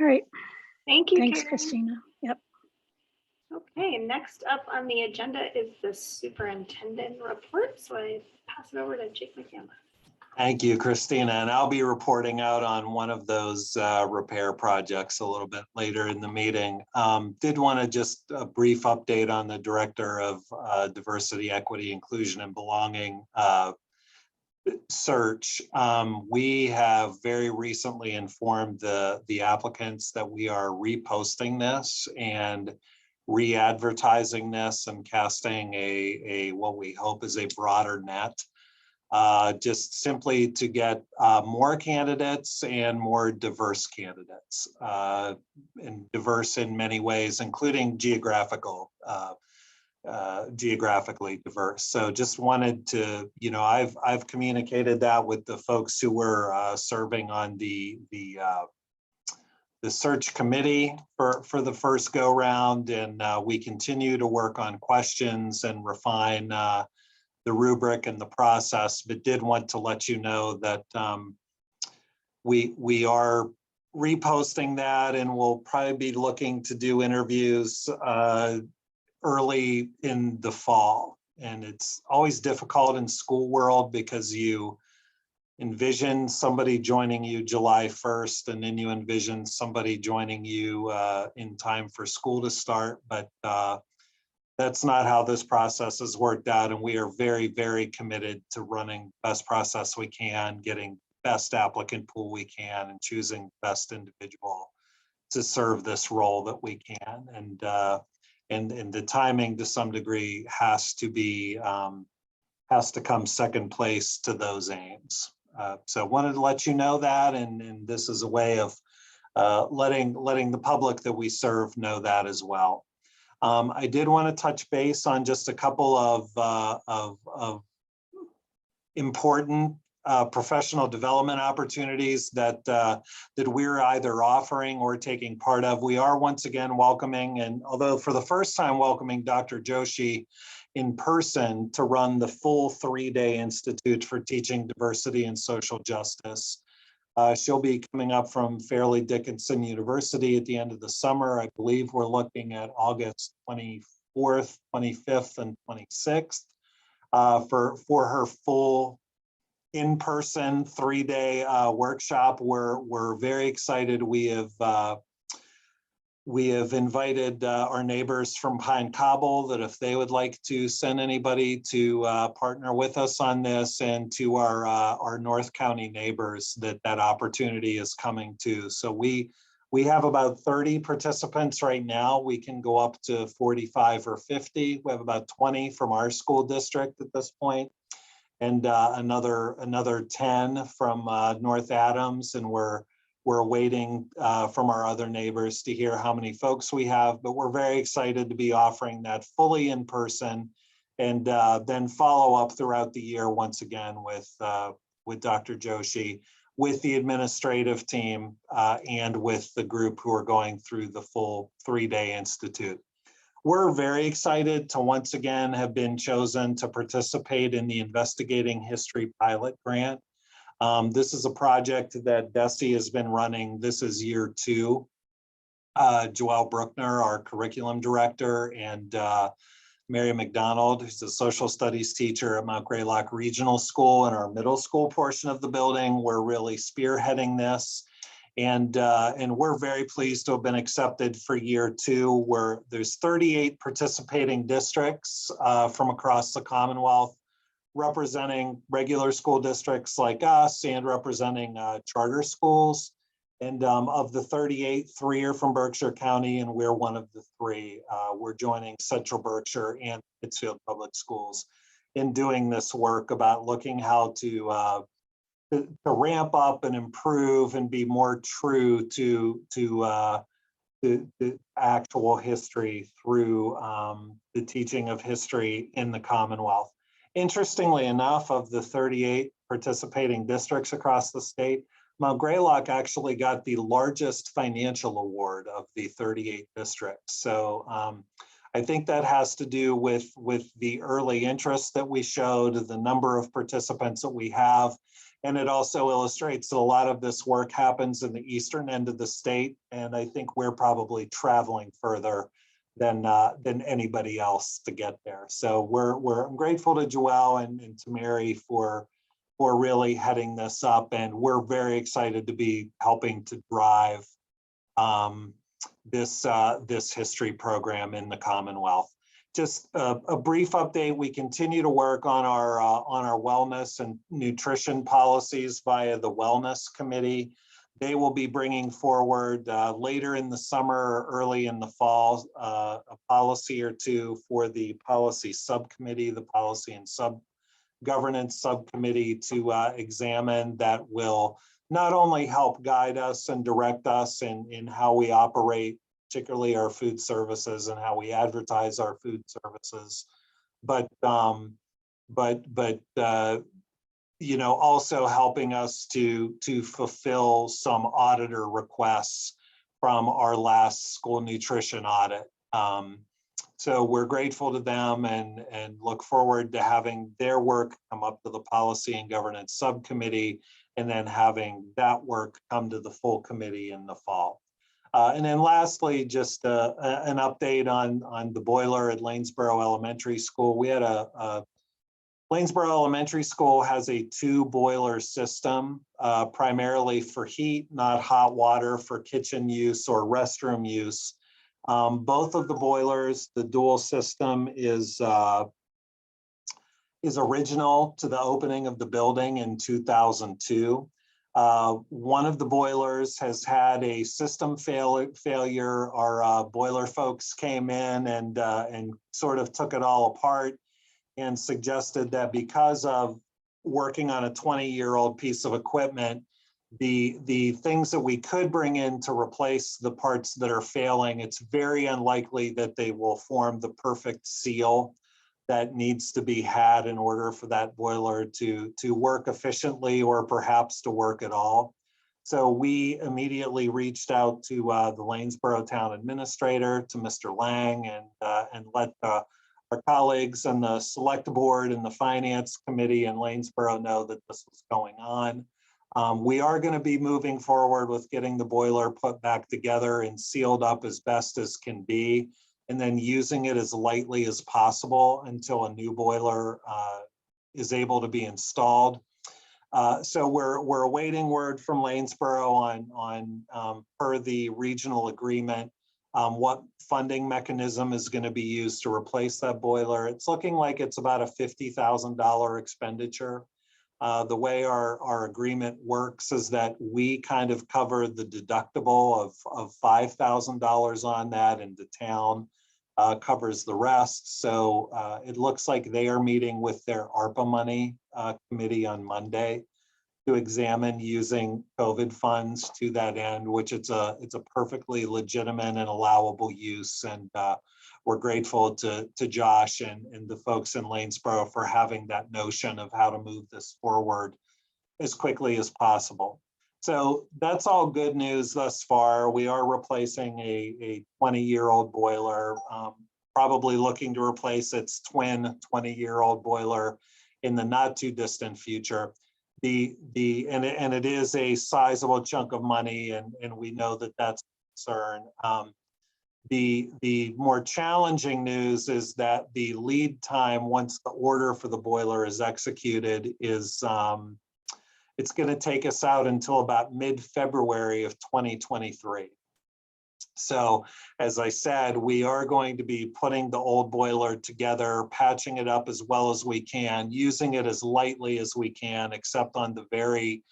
All right.
Thank you,
Thanks,
Karen.
Christina. Yep.
Okay, next up on the agenda is the superintendent report. So I pass it over to Jake McCandless.
Thank you, Christina. And I'll be reporting out on one of those repair projects a little bit later in the meeting. Did want to just a brief update on the Director of Diversity, Equity, Inclusion, and Belonging search. We have very recently informed the applicants that we are reposting this and re-advertising this and casting a what we hope is a broader net. Just simply to get more candidates and more diverse candidates, and diverse in many ways, including geographically diverse. So just wanted to, I've communicated that with the folks who were serving on the search committee for the first go round, and we continue to work on questions and refine the rubric and the process, but did want to let you know that we are reposting that, and we'll probably be looking to do interviews early in the fall. And it's always difficult in school world because you envision somebody joining you July 1st, and then you envision somebody joining you in time for school to start. But That's not how this process has worked out, and we are very, very committed to running best process we can, getting best applicant pool we can, and choosing best individual to serve this role that we can. And the timing to some degree has to come second place to those aims. So wanted to let you know that, and this is a way of letting the public that we serve know that as well. I did want to touch base on just a couple of important professional development opportunities that we're either offering or taking part of. We are once again welcoming, and although for the first time welcoming Dr. Joshi in person to run the full 3-day Institute for Teaching Diversity and Social Justice. She'll be coming up from Fairleigh Dickinson University at the end of the summer. I believe we're looking at August 24th, 25th, and 26th for her full in-person 3-day workshop. We're very excited. We have invited our neighbors from Pine Cobble that if they would like to send anybody to partner with us on this, and to our North County neighbors that opportunity is coming to. So we have about 30 participants right now. We can go up to 45 or 50. We have about 20 from our school district at this point, and another 10 from North Adams, and we're waiting from our other neighbors to hear how many folks we have, but we're very excited to be offering that fully in person, and then follow up throughout the year once again with Dr. Joshi, with the administrative team, and with the group who are going through the full 3-day Institute. We're very excited to once again have been chosen to participate in the Investigating History Pilot Grant. This is a project that Desi has been running. This is year 2. Joelle Bruckner, our curriculum director, and Mary McDonald, who's a social studies teacher at Mount Greylock Regional School in our middle school portion of the building. We're really spearheading this. And we're very pleased to have been accepted for year 2, where there's 38 participating districts from across the Commonwealth, representing regular school districts like us and representing charter schools. And of the 38, 3 are from Berkshire County, and we're one of the 3. We're joining Central Berkshire and Pittsfield Public Schools in doing this work about looking how to ramp up and improve and be more true to the actual history through the teaching of history in the Commonwealth. Interestingly enough, of the 38 participating districts across the state, Mount Greylock actually got the largest financial award of the 38 districts. So I think that has to do with the early interest that we showed, the number of participants that we have. And it also illustrates that a lot of this work happens in the eastern end of the state. And I think we're probably traveling further than anybody else to get there. So I'm grateful to Joelle and to Mary for really heading this up, and we're very excited to be helping to drive this history program in the Commonwealth. Just a brief update: we continue to work on our wellness and nutrition policies via the Wellness Committee. They will be bringing forward later in the summer, early in the fall, a policy or 2 for the policy subcommittee, the policy and governance subcommittee to examine, that will not only help guide us and direct us in how we operate, particularly our food services and how we advertise our food services, but you know, also helping us to fulfill some auditor requests from our last school nutrition audit. So we're grateful to them and look forward to having their work come up to the policy and governance subcommittee, and then having that work come to the full committee in the fall. And then lastly, just an update on the boiler at Lanesboro Elementary School. We had Lanesboro Elementary School has a 2-boiler system, primarily for heat, not hot water for kitchen use or restroom use. Both of the boilers, the dual system is original to the opening of the building in 2002. One of the boilers has had a system failure. Our boiler folks came in and sort of took it all apart and suggested that because of working on a 20-year-old piece of equipment, the things that we could bring in to replace the parts that are failing, it's very unlikely that they will form the perfect seal that needs to be had in order for that boiler to work efficiently or perhaps to work at all. So we immediately reached out to the Lanesboro Town Administrator, to Mr. Lang, and let our colleagues on the Select Board and the Finance Committee in Lanesboro know that this was going on. We are going to be moving forward with getting the boiler put back together and sealed up as best as can be, and then using it as lightly as possible until a new boiler is able to be installed. So we're awaiting word from Lanesboro on per the regional agreement, what funding mechanism is going to be used to replace that boiler. It's looking like it's about a $50,000 expenditure. The way our agreement works is that we kind of cover the deductible of $5,000 on that, and the town covers the rest. So it looks like they are meeting with their ARPA money committee on Monday to examine using COVID funds to that end, which it's a perfectly legitimate and allowable use. And we're grateful to Josh and the folks in Lanesboro for having that notion of how to move this forward as quickly as possible. So that's all good news thus far. We are replacing a 20-year-old boiler, probably looking to replace its twin 20-year-old boiler in the not too distant future. And it is a sizable chunk of money, and we know that that's a concern. The more challenging news is that the lead time once the order for the boiler is executed is it's going to take us out until about mid-February of 2023. So as I said, we are going to be putting the old boiler together, patching it up as well as we can, using it as lightly as we can, except on the very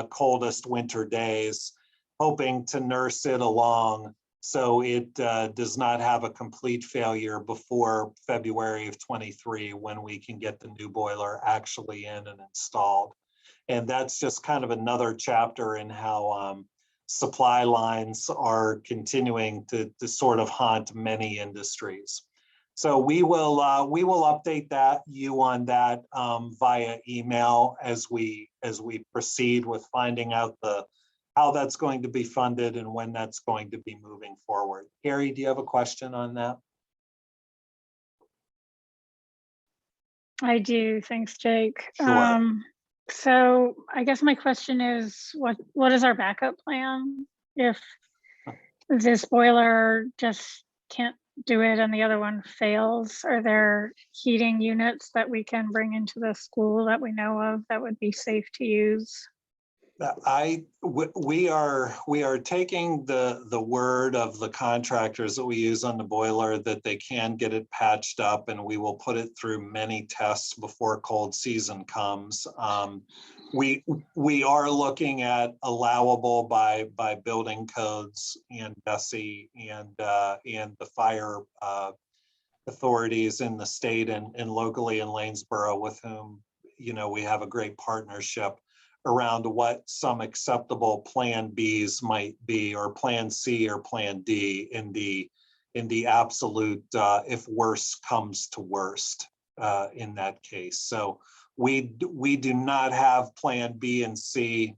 coldest winter days, hoping to nurse it along so it does not have a complete failure before February of 23, when we can get the new boiler actually in and installed. And that's just kind of another chapter in how supply lines are continuing to sort of haunt many industries. So we will update you on that via email as we proceed with finding out how that's going to be funded and when that's going to be moving forward. Carrie, do you have a question on that?
I do. Thanks, Jake.
Sure.
So I guess my question is, what is our backup plan if this boiler just can't do it and the other one fails? Are there heating units that we can bring into the school that we know of that would be safe to use?
We are taking the word of the contractors that we use on the boiler that they can get it patched up, and we will put it through many tests before cold season comes. We are looking at allowable by building codes and DESI and the fire authorities in the state and locally in Lanesboro, with whom we have a great partnership around what some acceptable plan Bs might be, or plan C or plan D in the absolute if worse comes to worst in that case. So we do not have plan B and C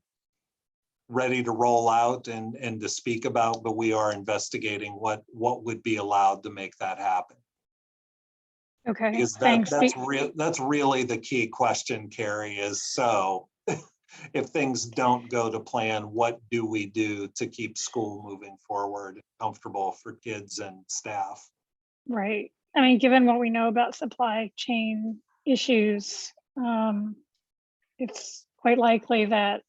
ready to roll out and to speak about, but we are investigating what would be allowed to make that happen.
Okay,
Because
thanks.
that's really the key question, Carrie, is so if things don't go to plan, what do we do to keep school moving forward, comfortable for kids and staff?
Right. I mean, given what we know about supply chain issues, it's quite likely that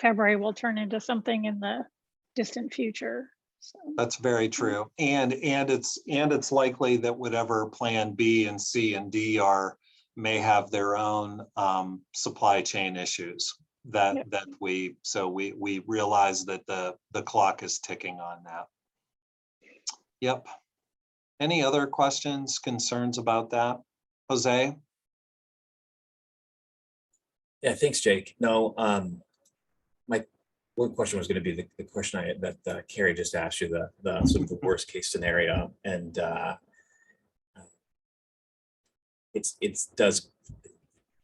February will turn into something in the distant future. So,
That's very true. And it's likely that whatever plan B and C and D are may have their own supply chain issues that
Yep.
we realize that the clock is ticking on that. Yep. Any other questions, concerns about that? Jose?
Yeah, thanks, Jake. No, my one question was going to be the question that Carrie just asked you, the sort of the worst case scenario, and it does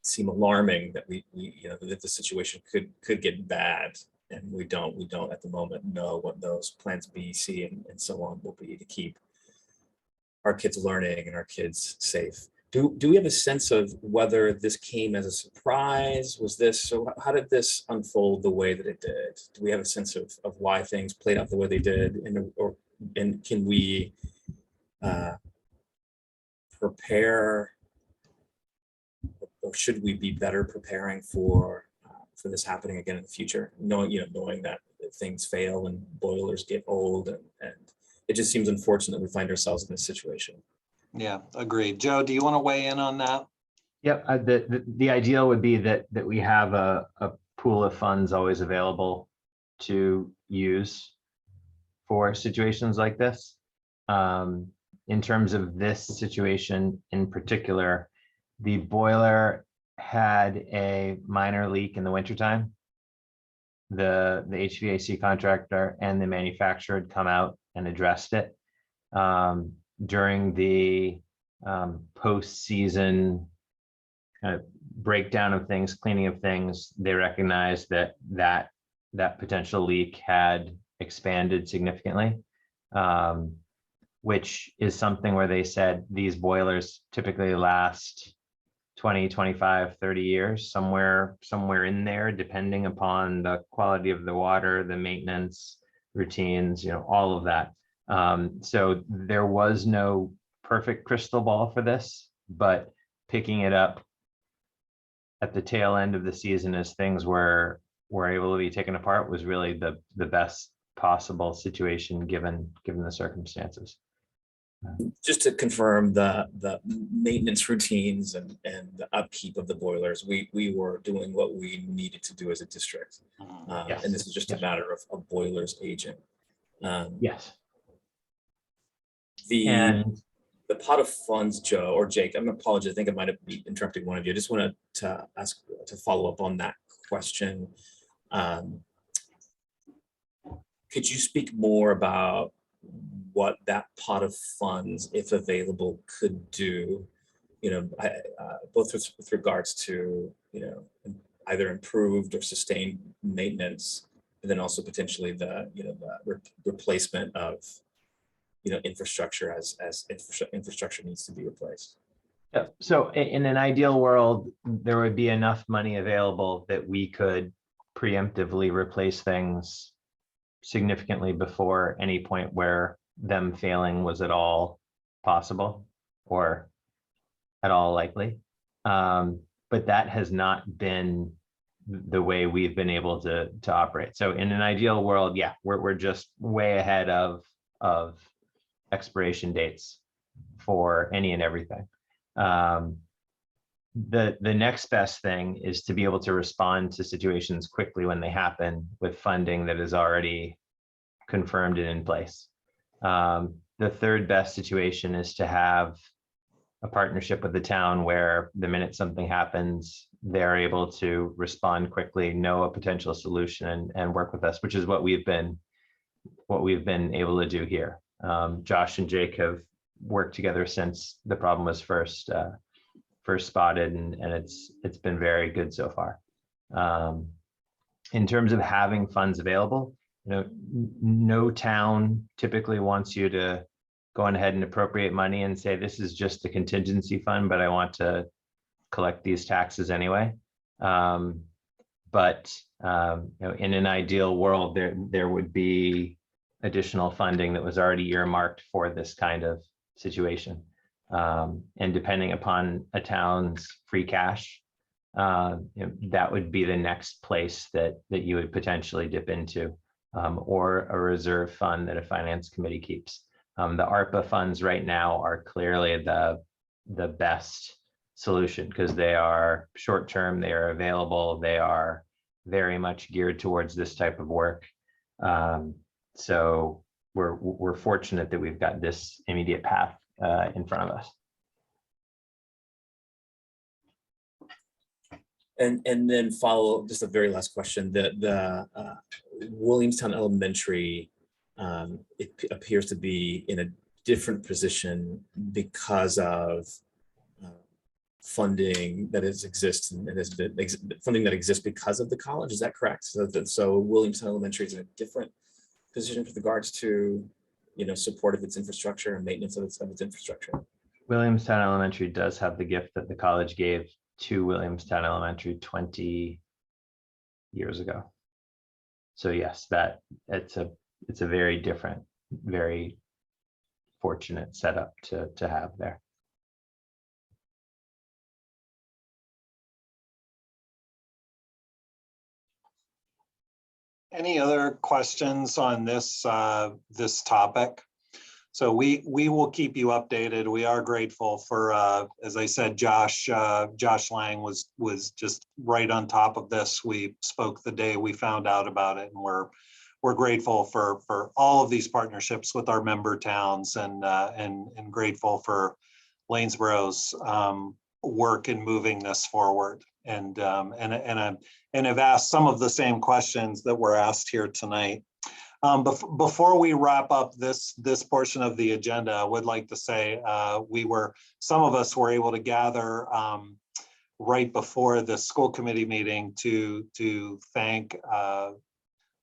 seem alarming that we that the situation could get bad, and we don't at the moment know what those plans B, C, and so on will be to keep our kids learning and our kids safe. Do we have a sense of whether this came as a surprise? Was this, so how did this unfold the way that it did? Do we have a sense of why things played out the way they did? And can we prepare, or should we be better preparing for this happening again in the future? Knowing that things fail and boilers get old, and it just seems unfortunate that we find ourselves in this situation.
Yeah, agreed. Joe, do you want to weigh in on that?
Yep, the ideal would be that we have a pool of funds always available to use for situations like this. In terms of this situation in particular, the boiler had a minor leak in the wintertime. The HVAC contractor and the manufacturer had come out and addressed it. During the post-season kind of breakdown of things, cleaning of things, they recognized that potential leak had expanded significantly, which is something where they said these boilers typically last 20, 25, 30 years, somewhere in there, depending upon the quality of the water, the maintenance routines, all of that. So there was no perfect crystal ball for this, but picking it up at the tail end of the season as things were able to be taken apart was really the best possible situation given the circumstances.
Just to confirm the maintenance routines and the upkeep of the boilers, we were doing what we needed to do as a district.
Yes.
And this is just a matter of boilers aging.
Yes.
The pot of funds, Joe or Jake, I'm apologize. I think I might have been interrupting one of you. I just wanted to ask to follow up on that question. Could you speak more about what that pot of funds, if available, could do? Both with regards to either improved or sustained maintenance, and then also potentially the replacement of infrastructure as infrastructure needs to be replaced.
Yeah. So in an ideal world, there would be enough money available that we could preemptively replace things significantly before any point where them failing was at all possible or at all likely. But that has not been the way we've been able to operate. So in an ideal world, yeah, we're just way ahead of expiration dates for any and everything. The next best thing is to be able to respond to situations quickly when they happen with funding that is already confirmed and in place. The third best situation is to have a partnership with the town where the minute something happens, they're able to respond quickly, know a potential solution, and work with us, which is what we've been able to do here. Josh and Jake have worked together since the problem was first spotted, and it's been very good so far. In terms of having funds available, no town typically wants you to go on ahead and appropriate money and say, this is just a contingency fund, but I want to collect these taxes anyway. But in an ideal world, there would be additional funding that was already earmarked for this kind of situation. And depending upon a town's free cash, that would be the next place that you would potentially dip into. or a reserve fund that a finance committee keeps. The ARPA funds right now are clearly the best solution because they are short-term, they are available, they are very much geared towards this type of work. So we're fortunate that we've got this immediate path in front of us.
And then follow just a very last question. The Williamstown Elementary, it appears to be in a different position because of funding that exists and has been funding that exists because of the college. Is that correct? So Williamstown Elementary is in a different position with regards to, you know, support of its infrastructure and maintenance of its infrastructure.
Williamstown Elementary does have the gift that the college gave to Williamstown Elementary 20 years ago. So yes, that it's a very different, very fortunate setup to have there.
Any other questions on this this topic? So we will keep you updated. We are grateful for, as I said, Josh Lang was just right on top of this. We spoke the day we found out about it, and we're grateful for all of these partnerships with our member towns, and grateful for Lanesboro's work in moving this forward. And have asked some of the same questions that were asked here tonight. Before we wrap up this portion of the agenda, I would like to say some of us were able to gather right before the school committee meeting to thank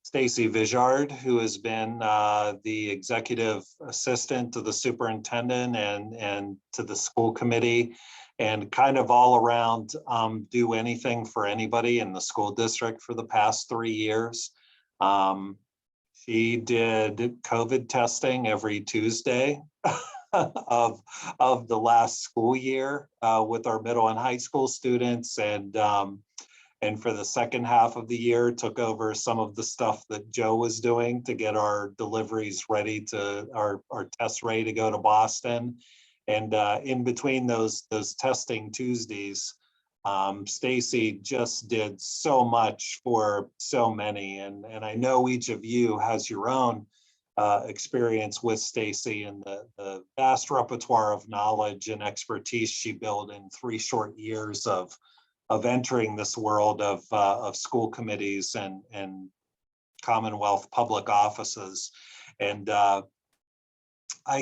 Stacy Vijard, who has been the executive assistant to the superintendent and to the school committee, and kind of all around do anything for anybody in the school district for the past 3 years. She did COVID testing every Tuesday of the last school year with our middle and high school students, and for the second half of the year took over some of the stuff that Joe was doing to get our deliveries ready to our tests ready to go to Boston. And in between those testing Tuesdays, Stacy just did so much for so many, and I know each of you has your own experience with Stacy and the vast repertoire of knowledge and expertise she built in 3 short years of entering this world of school committees and Commonwealth public offices. And I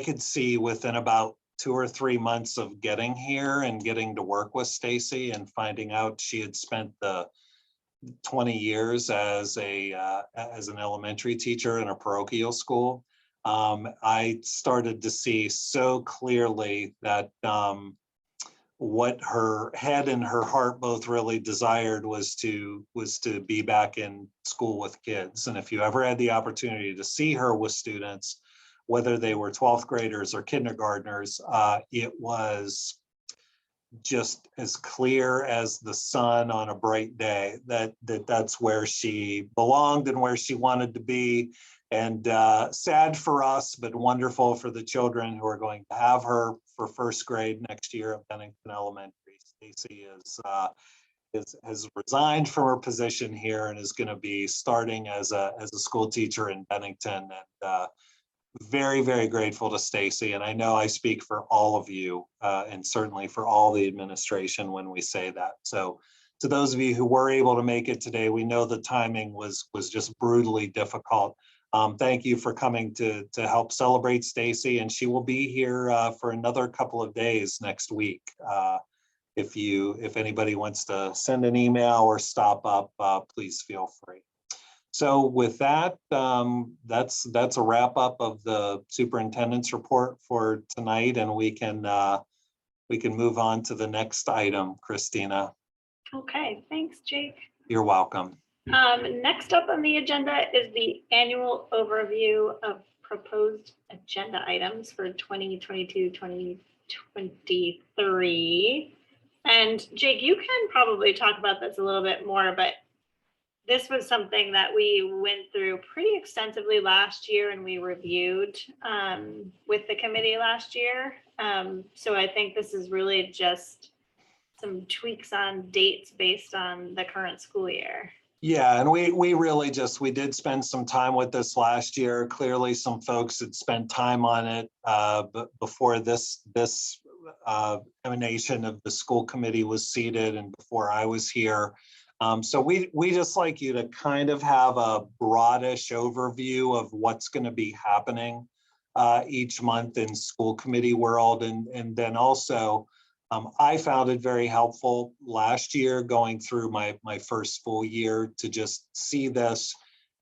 could see within about 2 or 3 months of getting here and getting to work with Stacy and finding out she had spent the 20 years as an elementary teacher in a parochial school, I started to see so clearly that what her head and her heart both really desired was to be back in school with kids. And if you ever had the opportunity to see her with students, whether they were 12th graders or kindergartners, it was just as clear as the sun on a bright day that's where she belonged and where she wanted to be. And sad for us, but wonderful for the children who are going to have her for first grade next year at Bennington Elementary. Stacy has resigned from her position here and is going to be starting as a school teacher in Bennington. And very, very grateful to Stacy. And I know I speak for all of you and certainly for all the administration when we say that. So to those of you who were able to make it today, we know the timing was just brutally difficult. Thank you for coming to help celebrate Stacy, and she will be here for another couple of days next week. If anybody wants to send an email or stop up, please feel free. So with that, that's a wrap up of the superintendent's report for tonight, and we can move on to the next item, Christina.
Okay, thanks, Jake.
You're welcome.
Next up on the agenda is the annual overview of proposed agenda items for 2022-2023. And Jake, you can probably talk about this a little bit more, but this was something that we went through pretty extensively last year and we reviewed with the committee last year. So I think this is really just some tweaks on dates based on the current school year.
Yeah, and we really just, we did spend some time with this last year. Clearly, some folks had spent time on it before this emanation of the school committee was seated and before I was here. So we just like you to kind of have a broadish overview of what's going to be happening each month in school committee world, and then also I found it very helpful last year going through my first full year to just see this,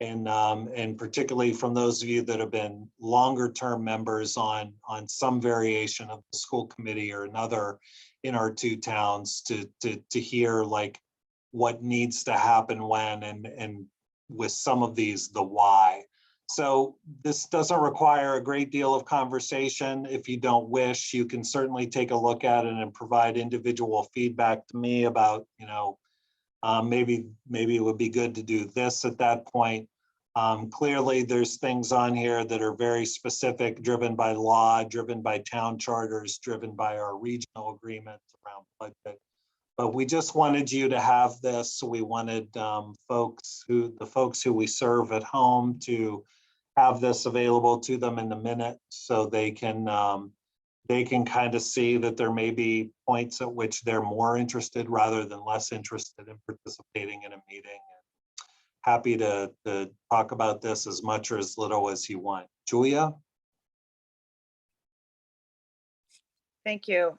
and particularly from those of you that have been longer term members on some variation of the school committee or another in our two towns to hear like what needs to happen when, and with some of these, the why. So this doesn't require a great deal of conversation. If you don't wish, you can certainly take a look at it and provide individual feedback to me about, maybe it would be good to do this at that point. Clearly, there's things on here that are very specific, driven by law, driven by town charters, driven by our regional agreements around budget. But we just wanted you to have this. So we wanted the folks who we serve at home to have this available to them in the minute, so they can kind of see that there may be points at which they're more interested rather than less interested in participating in a meeting. Happy to talk about this as much or as little as you want. Julia?
Thank you.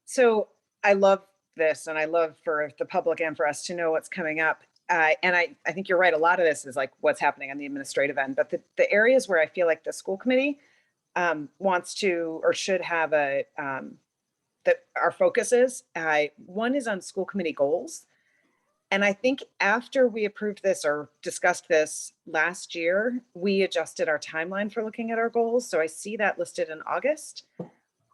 So I love this, and I love for the public and for us to know what's coming up. And I think you're right. A lot of this is like what's happening on the administrative end, but the areas where I feel like the school committee wants to or should have that our focus is, one is on school committee goals. And I think after we approved this or discussed this last year, we adjusted our timeline for looking at our goals. So I see that listed in August,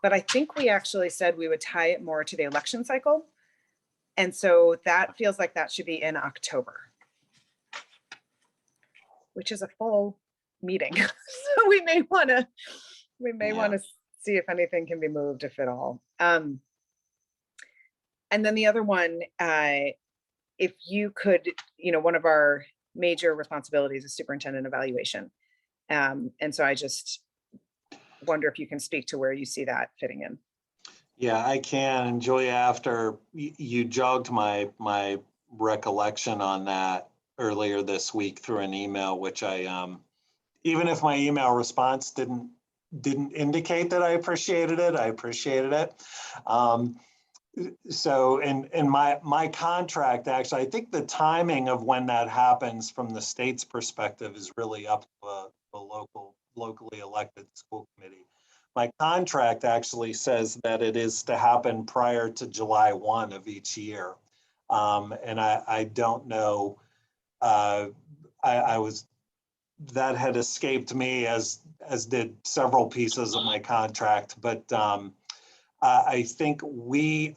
but I think we actually said we would tie it more to the election cycle. And so that feels like that should be in October, which is a full meeting. So we may want to see if anything can be moved, if at all. And then the other one, if you could, one of our major responsibilities is superintendent evaluation. And so I just wonder if you can speak to where you see that fitting in.
Yeah, I can. And Julia, after you jogged my recollection on that earlier this week through an email, which I, even if my email response didn't indicate that I appreciated it, I appreciated it. So in my contract, actually, I think the timing of when that happens from the state's perspective is really up to a locally elected school committee. My contract actually says that it is to happen prior to July 1 of each year. And I don't know, that had escaped me as did several pieces of my contract, but I think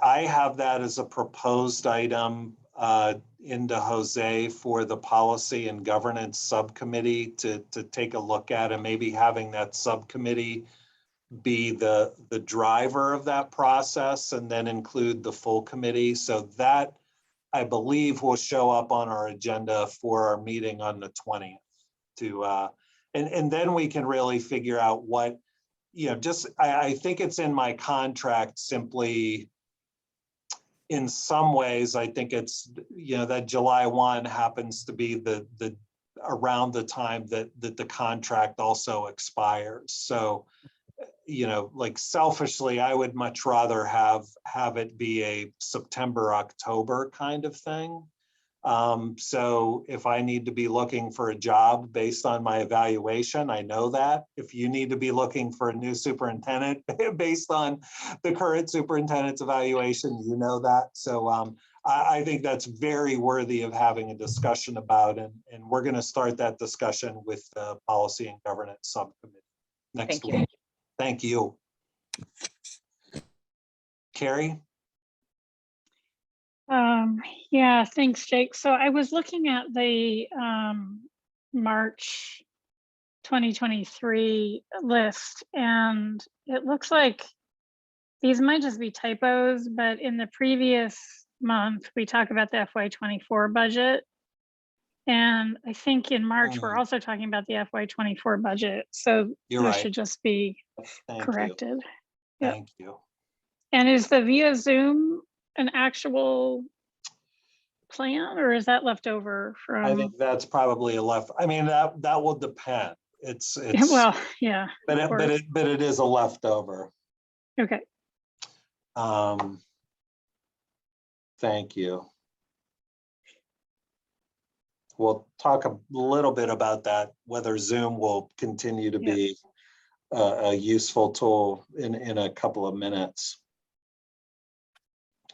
I have that as a proposed item into Jose for the policy and governance subcommittee to take a look at, and maybe having that subcommittee be the driver of that process and then include the full committee. So that, I believe, will show up on our agenda for our meeting on the 20th and then we can really figure out what, I think it's in my contract simply. In some ways, I think it's, that July 1 happens to be the around the time that the contract also expires. So, like selfishly, I would much rather have it be a September, October kind of thing. So if I need to be looking for a job based on my evaluation, I know that. If you need to be looking for a new superintendent based on the current superintendent's evaluation, you know that. So I think that's very worthy of having a discussion about, and we're going to start that discussion with the policy and governance subcommittee next week. Thank you. Carrie?
Yeah, thanks, Jake. So I was looking at the March 2023 list, and it looks like these might just be typos, but in the previous month, we talked about the FY24 budget. And I think in March, we're also talking about the FY24 budget. So
You're
those
right.
should just be
Thank you.
corrected. Yep.
Thank you.
And is the via Zoom an actual plan, or is that left over from?
I think that's probably a left. I mean, that will depend. It's
Well, yeah.
but
of course.
it is a leftover.
Okay.
Thank you. We'll talk a little bit about that, whether Zoom will continue to be a useful tool in a couple of minutes.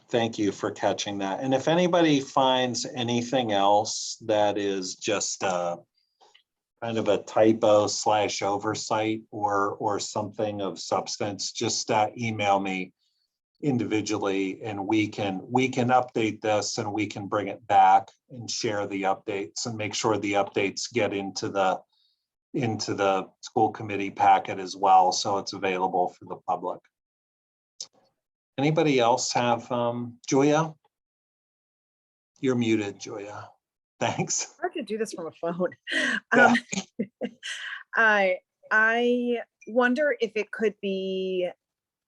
Thank you for catching that. And if anybody finds anything else that is just kind of a typo / oversight or something of substance, just email me individually, and we can update this, and we can bring it back and share the updates and make sure the updates get into the school committee packet as well, so it's available for the public. Anybody else have, Julia? You're muted, Julia. Thanks.
It's hard to do this from a phone.
Yeah.
I wonder if it could be,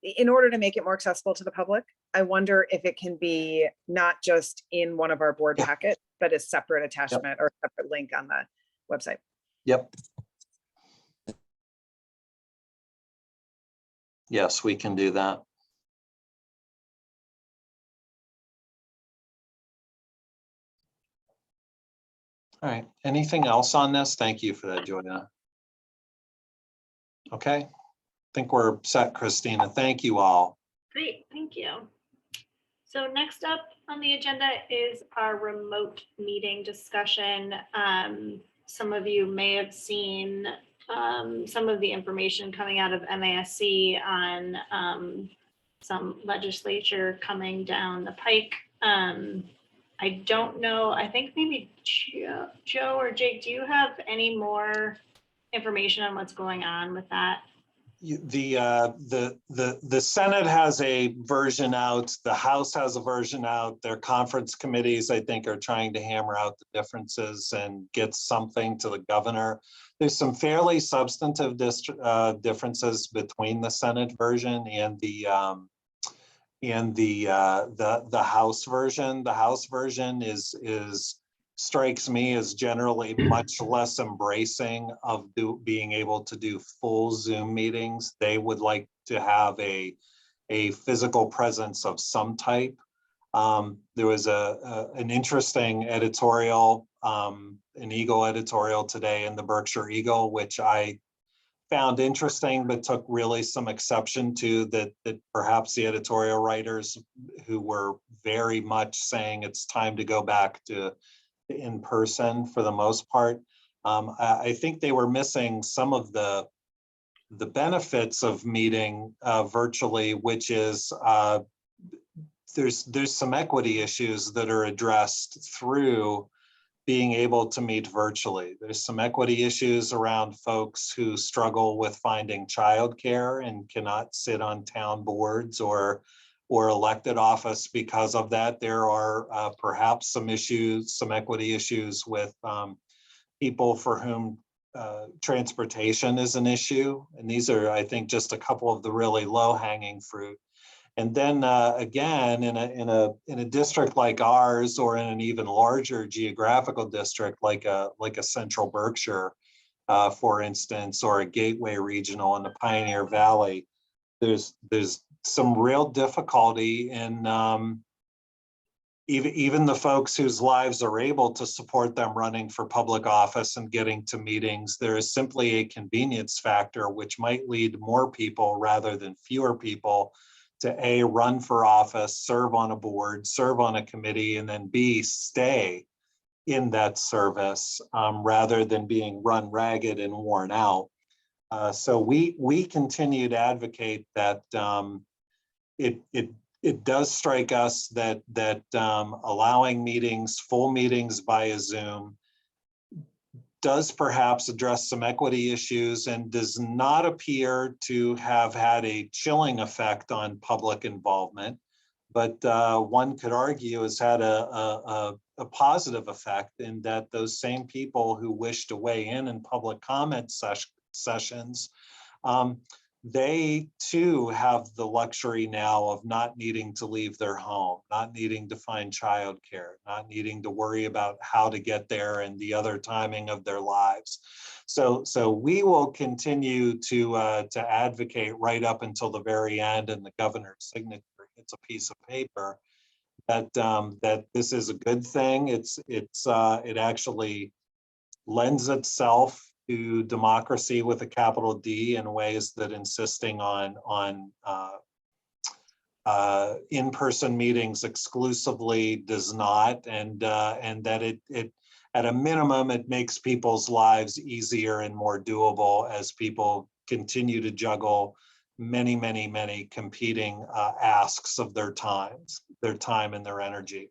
in order to make it more accessible to the public, I wonder if it can be not just in one of our board packets, but a separate attachment or a separate link on the website.
Yep. Yes, we can do that. All right, anything else on this? Thank you for that, Joanna. Okay, I think we're set, Christina. Thank you all.
Great, thank you. So next up on the agenda is our remote meeting discussion. Some of you may have seen some of the information coming out of MASC on some legislature coming down the pike. I don't know, I think maybe Joe or Jake, do you have any more information on what's going on with that?
The Senate has a version out, the House has a version out. Their conference committees, I think, are trying to hammer out the differences and get something to the governor. There's some fairly substantive differences between the Senate version and the House version. The House version strikes me as generally much less embracing of being able to do full Zoom meetings. They would like to have a physical presence of some type. There was an interesting editorial, an Eagle editorial today in the Berkshire Eagle, which I found interesting, but took really some exception to, that perhaps the editorial writers, who were very much saying it's time to go back to in person for the most part. I think they were missing some of the benefits of meeting virtually, which is there's some equity issues that are addressed through being able to meet virtually. There's some equity issues around folks who struggle with finding childcare and cannot sit on town boards or elected office because of that. There are perhaps some issues, some equity issues with people for whom transportation is an issue. And these are, I think, just a couple of the really low-hanging fruit. And then again, in a district like ours, or in an even larger geographical district like a Central Berkshire, for instance, or a Gateway Regional in the Pioneer Valley, there's some real difficulty in even the folks whose lives are able to support them running for public office and getting to meetings. There is simply a convenience factor, which might lead more people rather than fewer people to A, run for office, serve on a board, serve on a committee, and then B, stay in that service rather than being run ragged and worn out. So we continue to advocate that it it does strike us that allowing meetings, full meetings via Zoom, does perhaps address some equity issues and does not appear to have had a chilling effect on public involvement, but one could argue has had a positive effect in that those same people who wish to weigh in public comment sessions, they too have the luxury now of not needing to leave their home, not needing to find childcare, not needing to worry about how to get there and the other timing of their lives. So we will continue to advocate right up until the very end and the governor's signature hits a piece of paper that that this is a good thing. It actually lends itself to democracy with a capital D in ways that insisting on in-person meetings exclusively does not, and that it at a minimum it makes people's lives easier and more doable as people continue to juggle many competing asks of their time and their energy.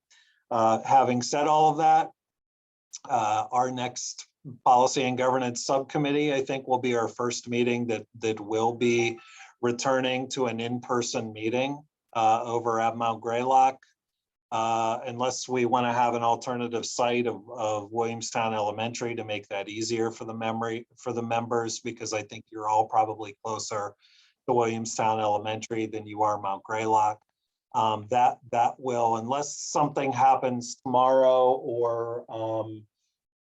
Having said all of that, our next Policy and Governance Subcommittee, I think, will be our first meeting that will be returning to an in-person meeting over at Mount Greylock, unless we want to have an alternative site of Williamstown Elementary to make that easier for the members, because I think you're all probably closer to Williamstown Elementary than you are Mount Greylock. That will, unless something happens tomorrow or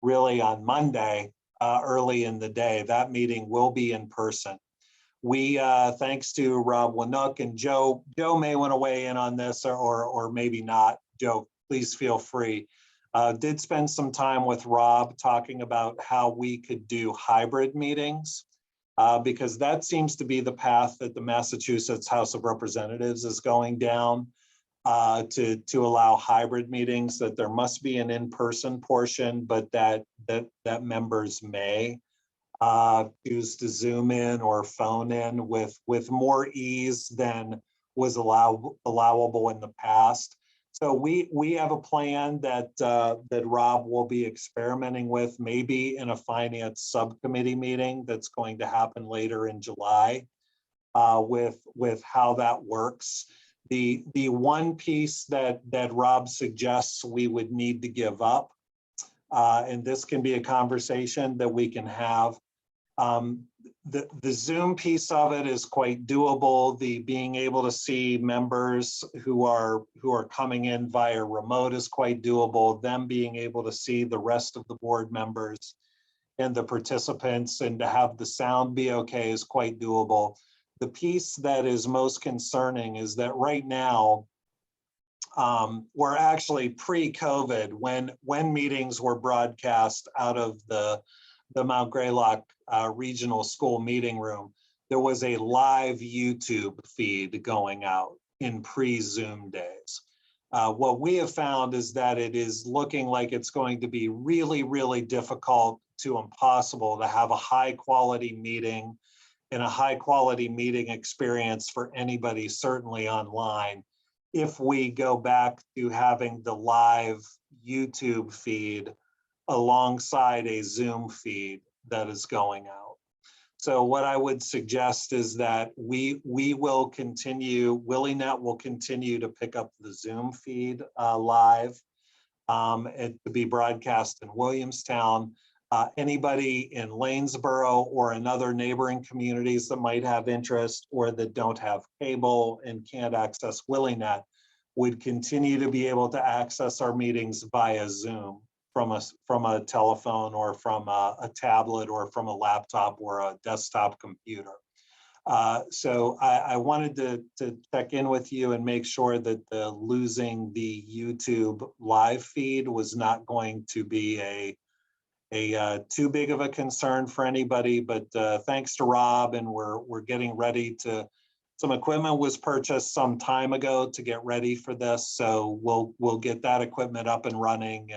really on Monday, early in the day, that meeting will be in person. We, thanks to Rob Winook and Joe may want to weigh in on this or maybe not. Joe, please feel free. Did spend some time with Rob talking about how we could do hybrid meetings, because that seems to be the path that the Massachusetts House of Representatives is going down. To allow hybrid meetings, that there must be an in-person portion, but that members may choose to Zoom in or phone in with more ease than was allowable in the past. So we have a plan that Rob will be experimenting with, maybe in a finance subcommittee meeting that's going to happen later in July, with how that works. The one piece that Rob suggests we would need to give up, and this can be a conversation that we can have. The Zoom piece of it is quite doable. The being able to see members who are coming in via remote is quite doable. Them being able to see the rest of the board members and the participants and to have the sound be okay is quite doable. The piece that is most concerning is that right now, we're actually pre-COVID, when meetings were broadcast out of the Mount Greylock Regional School Meeting Room, there was a live YouTube feed going out in pre-Zoom days. What we have found is that it is looking like it's going to be really difficult to impossible to have a high quality meeting and a high quality meeting experience for anybody, certainly online, if we go back to having the live YouTube feed alongside a Zoom feed that is going out. So what I would suggest is that we will continue, WillieNet will continue to pick up the Zoom feed live and to be broadcast in Williamstown. Anybody in Lanesboro or in other neighboring communities that might have interest or that don't have cable and can't access WillieNet would continue to be able to access our meetings via Zoom from a telephone or from a tablet or from a laptop or a desktop computer. So I wanted to check in with you and make sure that losing the YouTube live feed was not going to be too big of a concern for anybody, but thanks to Rob, and we're getting ready to. Some equipment was purchased some time ago to get ready for this, so we'll get that equipment up and running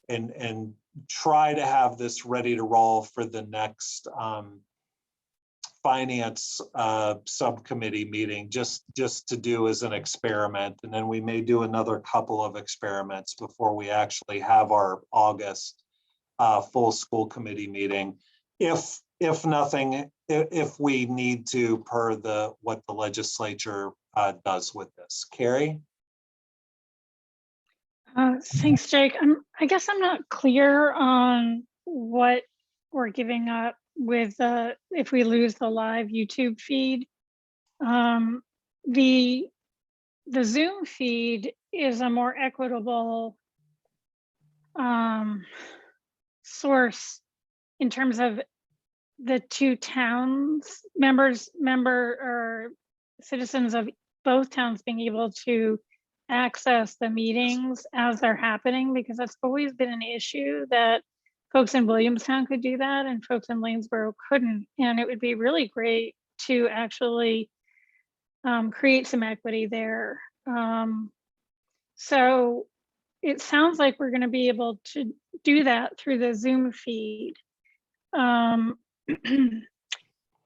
and try to have this ready to roll for the next finance subcommittee meeting just to do as an experiment. And then we may do another couple of experiments before we actually have our August full school committee meeting. If we need to, per what the legislature does with this. Carrie?
Thanks, Jake. I guess I'm not clear on what we're giving up with if we lose the live YouTube feed. The Zoom feed is a more equitable source in terms of the two towns or citizens of both towns being able to access the meetings as they're happening, because that's always been an issue that folks in Williamstown could do that and folks in Lanesboro couldn't. And it would be really great to actually create some equity there. So it sounds like we're going to be able to do that through the Zoom feed. The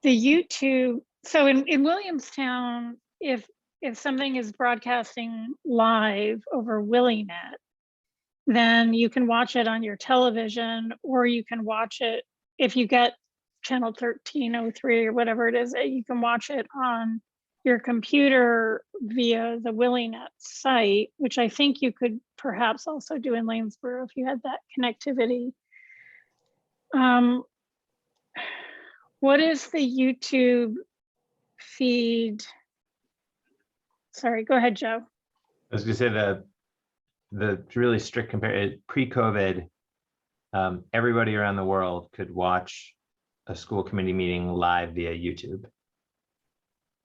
YouTube, so in Williamstown, if something is broadcasting live over WillyNet, then you can watch it on your television, or you can watch it if you get channel 1303 or whatever it is, you can watch it on your computer via the WillyNet site, which I think you could perhaps also do in Lanesboro if you had that connectivity. What is the YouTube feed? Sorry, go ahead, Joe.
I was gonna say the really strict pre-COVID, everybody around the world could watch a school committee meeting live via YouTube.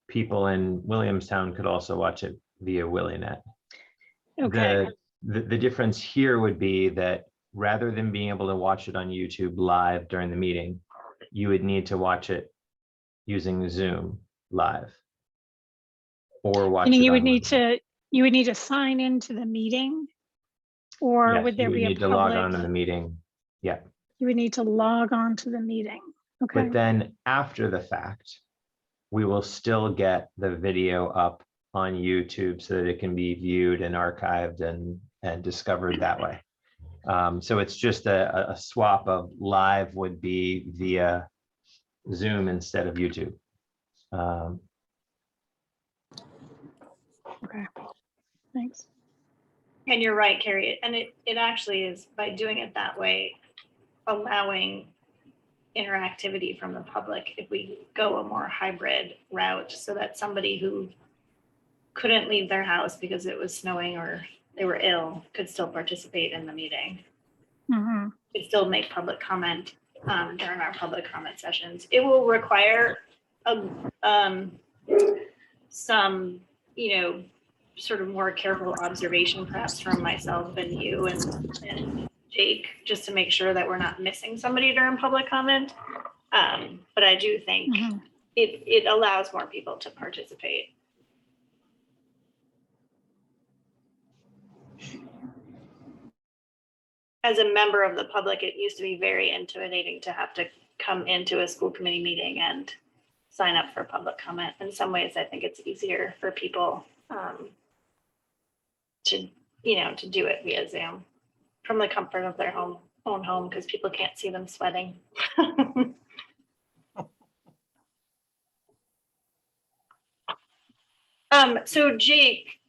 People in Williamstown could also watch it via WillyNet.
Okay.
The difference here would be that rather than being able to watch it on YouTube live during the meeting, you would need to watch it using Zoom live, or watch
Meaning
it
you would
online.
need to sign into the meeting, or
Yes,
would there
you would
be a
need to log on
public?
to the meeting. Yeah.
You would need to log on to the meeting. Okay.
But then after the fact, we will still get the video up on YouTube so that it can be viewed and archived and discovered that way. So it's just a swap of live would be via Zoom instead of YouTube.
Okay, thanks.
And you're right, Carrie. And it actually is, by doing it that way, allowing interactivity from the public if we go a more hybrid route, so that somebody who couldn't leave their house because it was snowing or they were ill could still participate in the meeting.
Mm-hmm.
Could still make public comment during our public comment sessions. It will require some, sort of more careful observation, perhaps from myself and you and Jake, just to make sure that we're not missing somebody during public comment. But I do think it allows more people to participate. As a member of the public, it used to be very intimidating to have to come into a school committee meeting and sign up for public comment. In some ways, I think it's easier for people to do it via Zoom from the comfort of their own home, because people can't see them sweating. So Jake,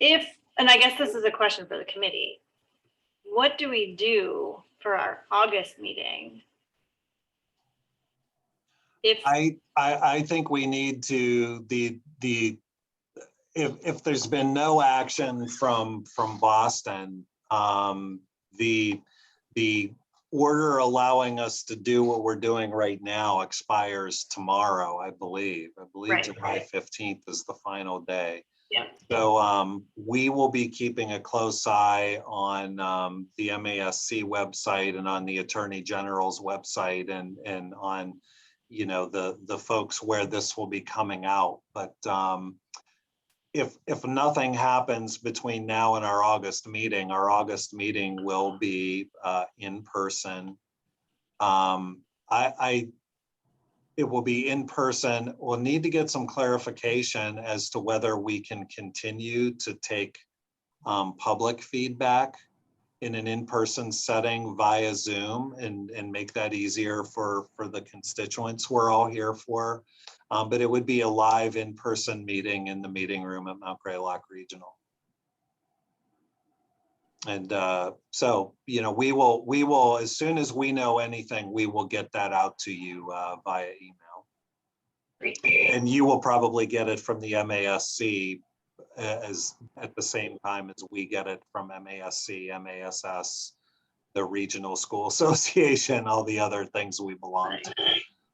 and I guess this is a question for the committee, what do we do for our August meeting?
I think we need to if there's been no action from Boston, the order allowing us to do what we're doing right now expires tomorrow, I believe.
Right.
July 15th is the final day.
Yeah.
So we will be keeping a close eye on the MASC website and on the Attorney General's website and on the folks where this will be coming out. But if nothing happens between now and our August meeting will be in person. I It will be in person. We'll need to get some clarification as to whether we can continue to take public feedback in an in-person setting via Zoom and make that easier for the constituents we're all here for. But it would be a live in-person meeting in the meeting room at Mount Greylock Regional. And so, you know, we will, as soon as we know anything, we will get that out to you via email.
Great.
And you will probably get it from the MASC as at the same time as we get it from MASC, MASS, the Regional School Association, all the other things we belong to.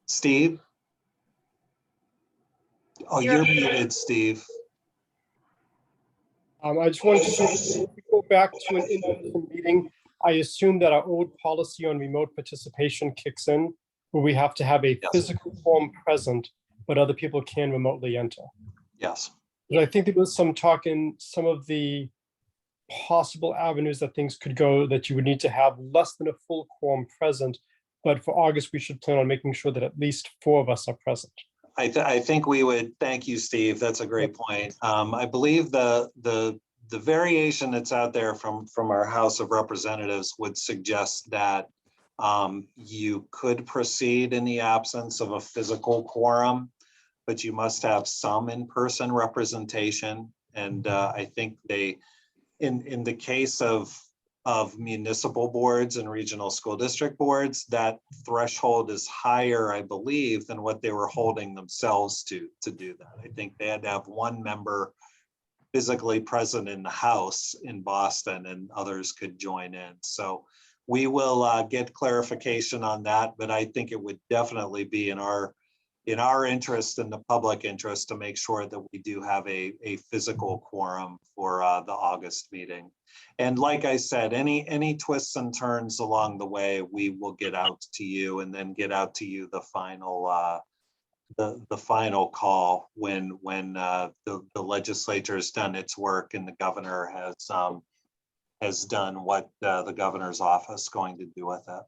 Steve? Oh, you're muted, Steve.
I just wanted to say, if we go back to an in-person meeting, I assume that our old policy on remote participation kicks in, where we have to have a physical form present, but other people can remotely enter.
Yes.
I think there was some talk in some of the possible avenues that things could go, that you would need to have less than a full quorum present. But for August, we should plan on making sure that at least 4 of us are present.
I think we would, thank you, Steve. That's a great point. I believe the variation that's out there from our House of Representatives would suggest that you could proceed in the absence of a physical quorum, but you must have some in-person representation. And I think they, in the case of municipal boards and regional school district boards, that threshold is higher, I believe, than what they were holding themselves to do that. I think they had to have 1 member physically present in the House in Boston, and others could join in. So we will get clarification on that, but I think it would definitely be in our interest and the public interest to make sure that we do have a physical quorum for the August meeting. And like I said, any twists and turns along the way, we will get out to you, and then get out to you the final the final call when the legislature has done its work and the governor has done what the governor's office is going to do with it.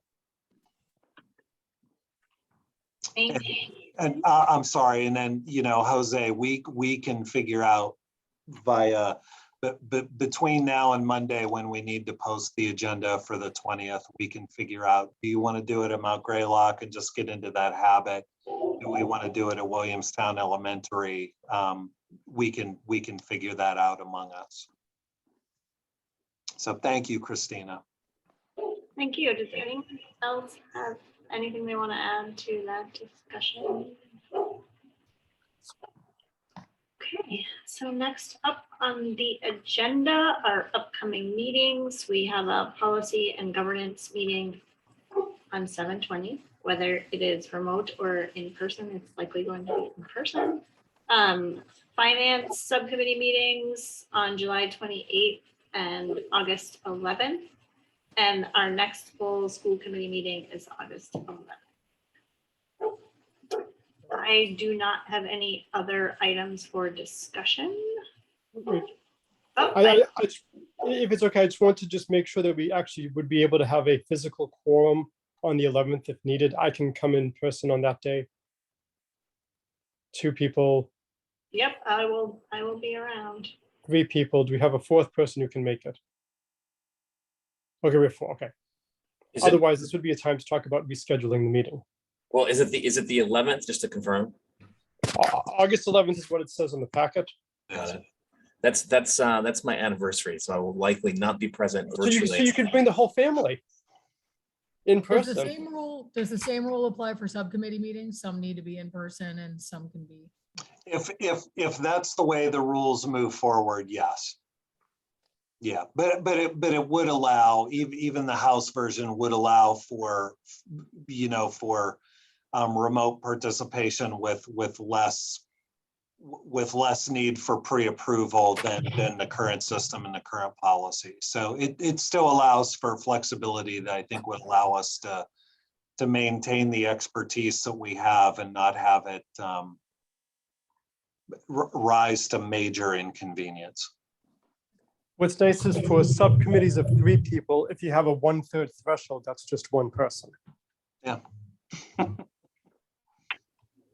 Thank you.
And I'm sorry, and then, you know, Jose, we can figure out via, but between now and Monday, when we need to post the agenda for the 20th, we can figure out, do you want to do it at Mount Greylock and just get into that habit? Do we want to do it at Williamstown Elementary? We can figure that out among us. So thank you, Christina.
Thank you. Does anyone else have anything they want to add to that discussion? Okay, so next up on the agenda are upcoming meetings. We have a policy and governance meeting on 7/20. Whether it is remote or in person, it's likely going to be in person. Finance subcommittee meetings on July 28th and August 11th. And our next full school committee meeting is August 11th. I do not have any other items for discussion.
If it's okay, I just want to just make sure that we actually would be able to have a physical quorum on the 11th if needed. I can come in person on that day. 2 people.
Yep, I will be around.
3 people. Do we have a 4th person who can make it? Okay, we're 4. Okay. Otherwise, this would be a time to talk about rescheduling the meeting.
Well, is it the 11th, just to confirm?
August 11th is what it says on the packet.
Got it. That's my anniversary, so I will likely not be present virtually.
So you can bring the whole family in person.
Does the same rule apply for subcommittee meetings? Some need to be in person and some can be.
If that's the way the rules move forward, yes. Yeah, but it would allow, even the House version would allow for, you know, for remote participation with less need for pre-approval than the current system and the current policy. So it still allows for flexibility that I think would allow us to maintain the expertise that we have and not have it rise to major inconvenience.
What's nice is for subcommittees of 3 people, if you have a 1/3 threshold, that's just 1 person.
Yeah.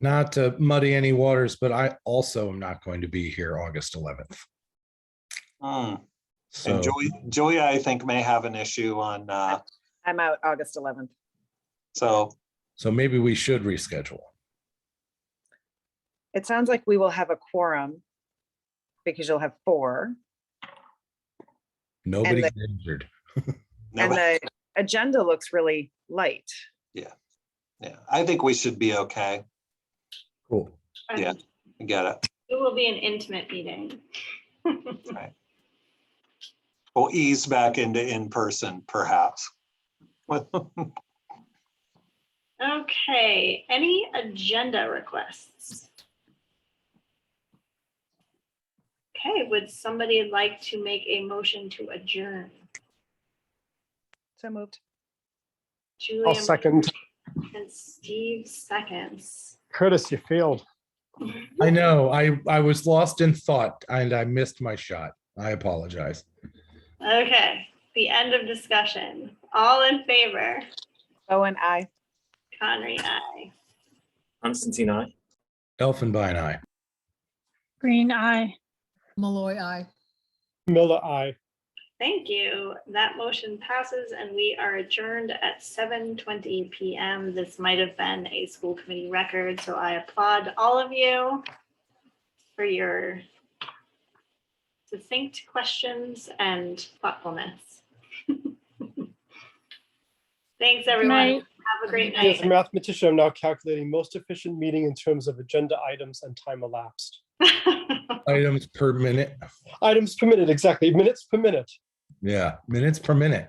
Not to muddy any waters, but I also am not going to be here August 11th.
And
So
Julia, I think, may have an issue on,
I'm out August 11th.
so
maybe we should reschedule.
It sounds like we will have a quorum because you'll have 4.
Nobody's injured.
And
nobody-
the agenda looks really light.
yeah, I think we should be okay.
Cool.
Yeah. I get it.
It will be an intimate meeting.
We'll ease back into in-person, perhaps.
Okay, any agenda requests? Okay, would somebody like to make a motion to adjourn?
So moved.
Julia
I'll second.
and Steve seconds.
Curtis, you failed.
I know. I was lost in thought and I missed my shot. I apologize.
Okay, the end of discussion. All in favor?
Owen, I.
Conry, aye.
Constantine, I.
Elfenbein eye.
Green eye.
Malloy, I.
Miller, aye.
Thank you. That motion passes and we are adjourned at 7:20 p.m. This might have been a school committee record, so I applaud all of you for your succinct questions and thoughtfulness. Thanks, everyone.
night.
Have a great
As a
night.
mathematician, I'm now calculating most efficient meeting in terms of agenda items and time elapsed.
Items per minute.
Items per minute, exactly. Minutes per minute.
Yeah, minutes per minute.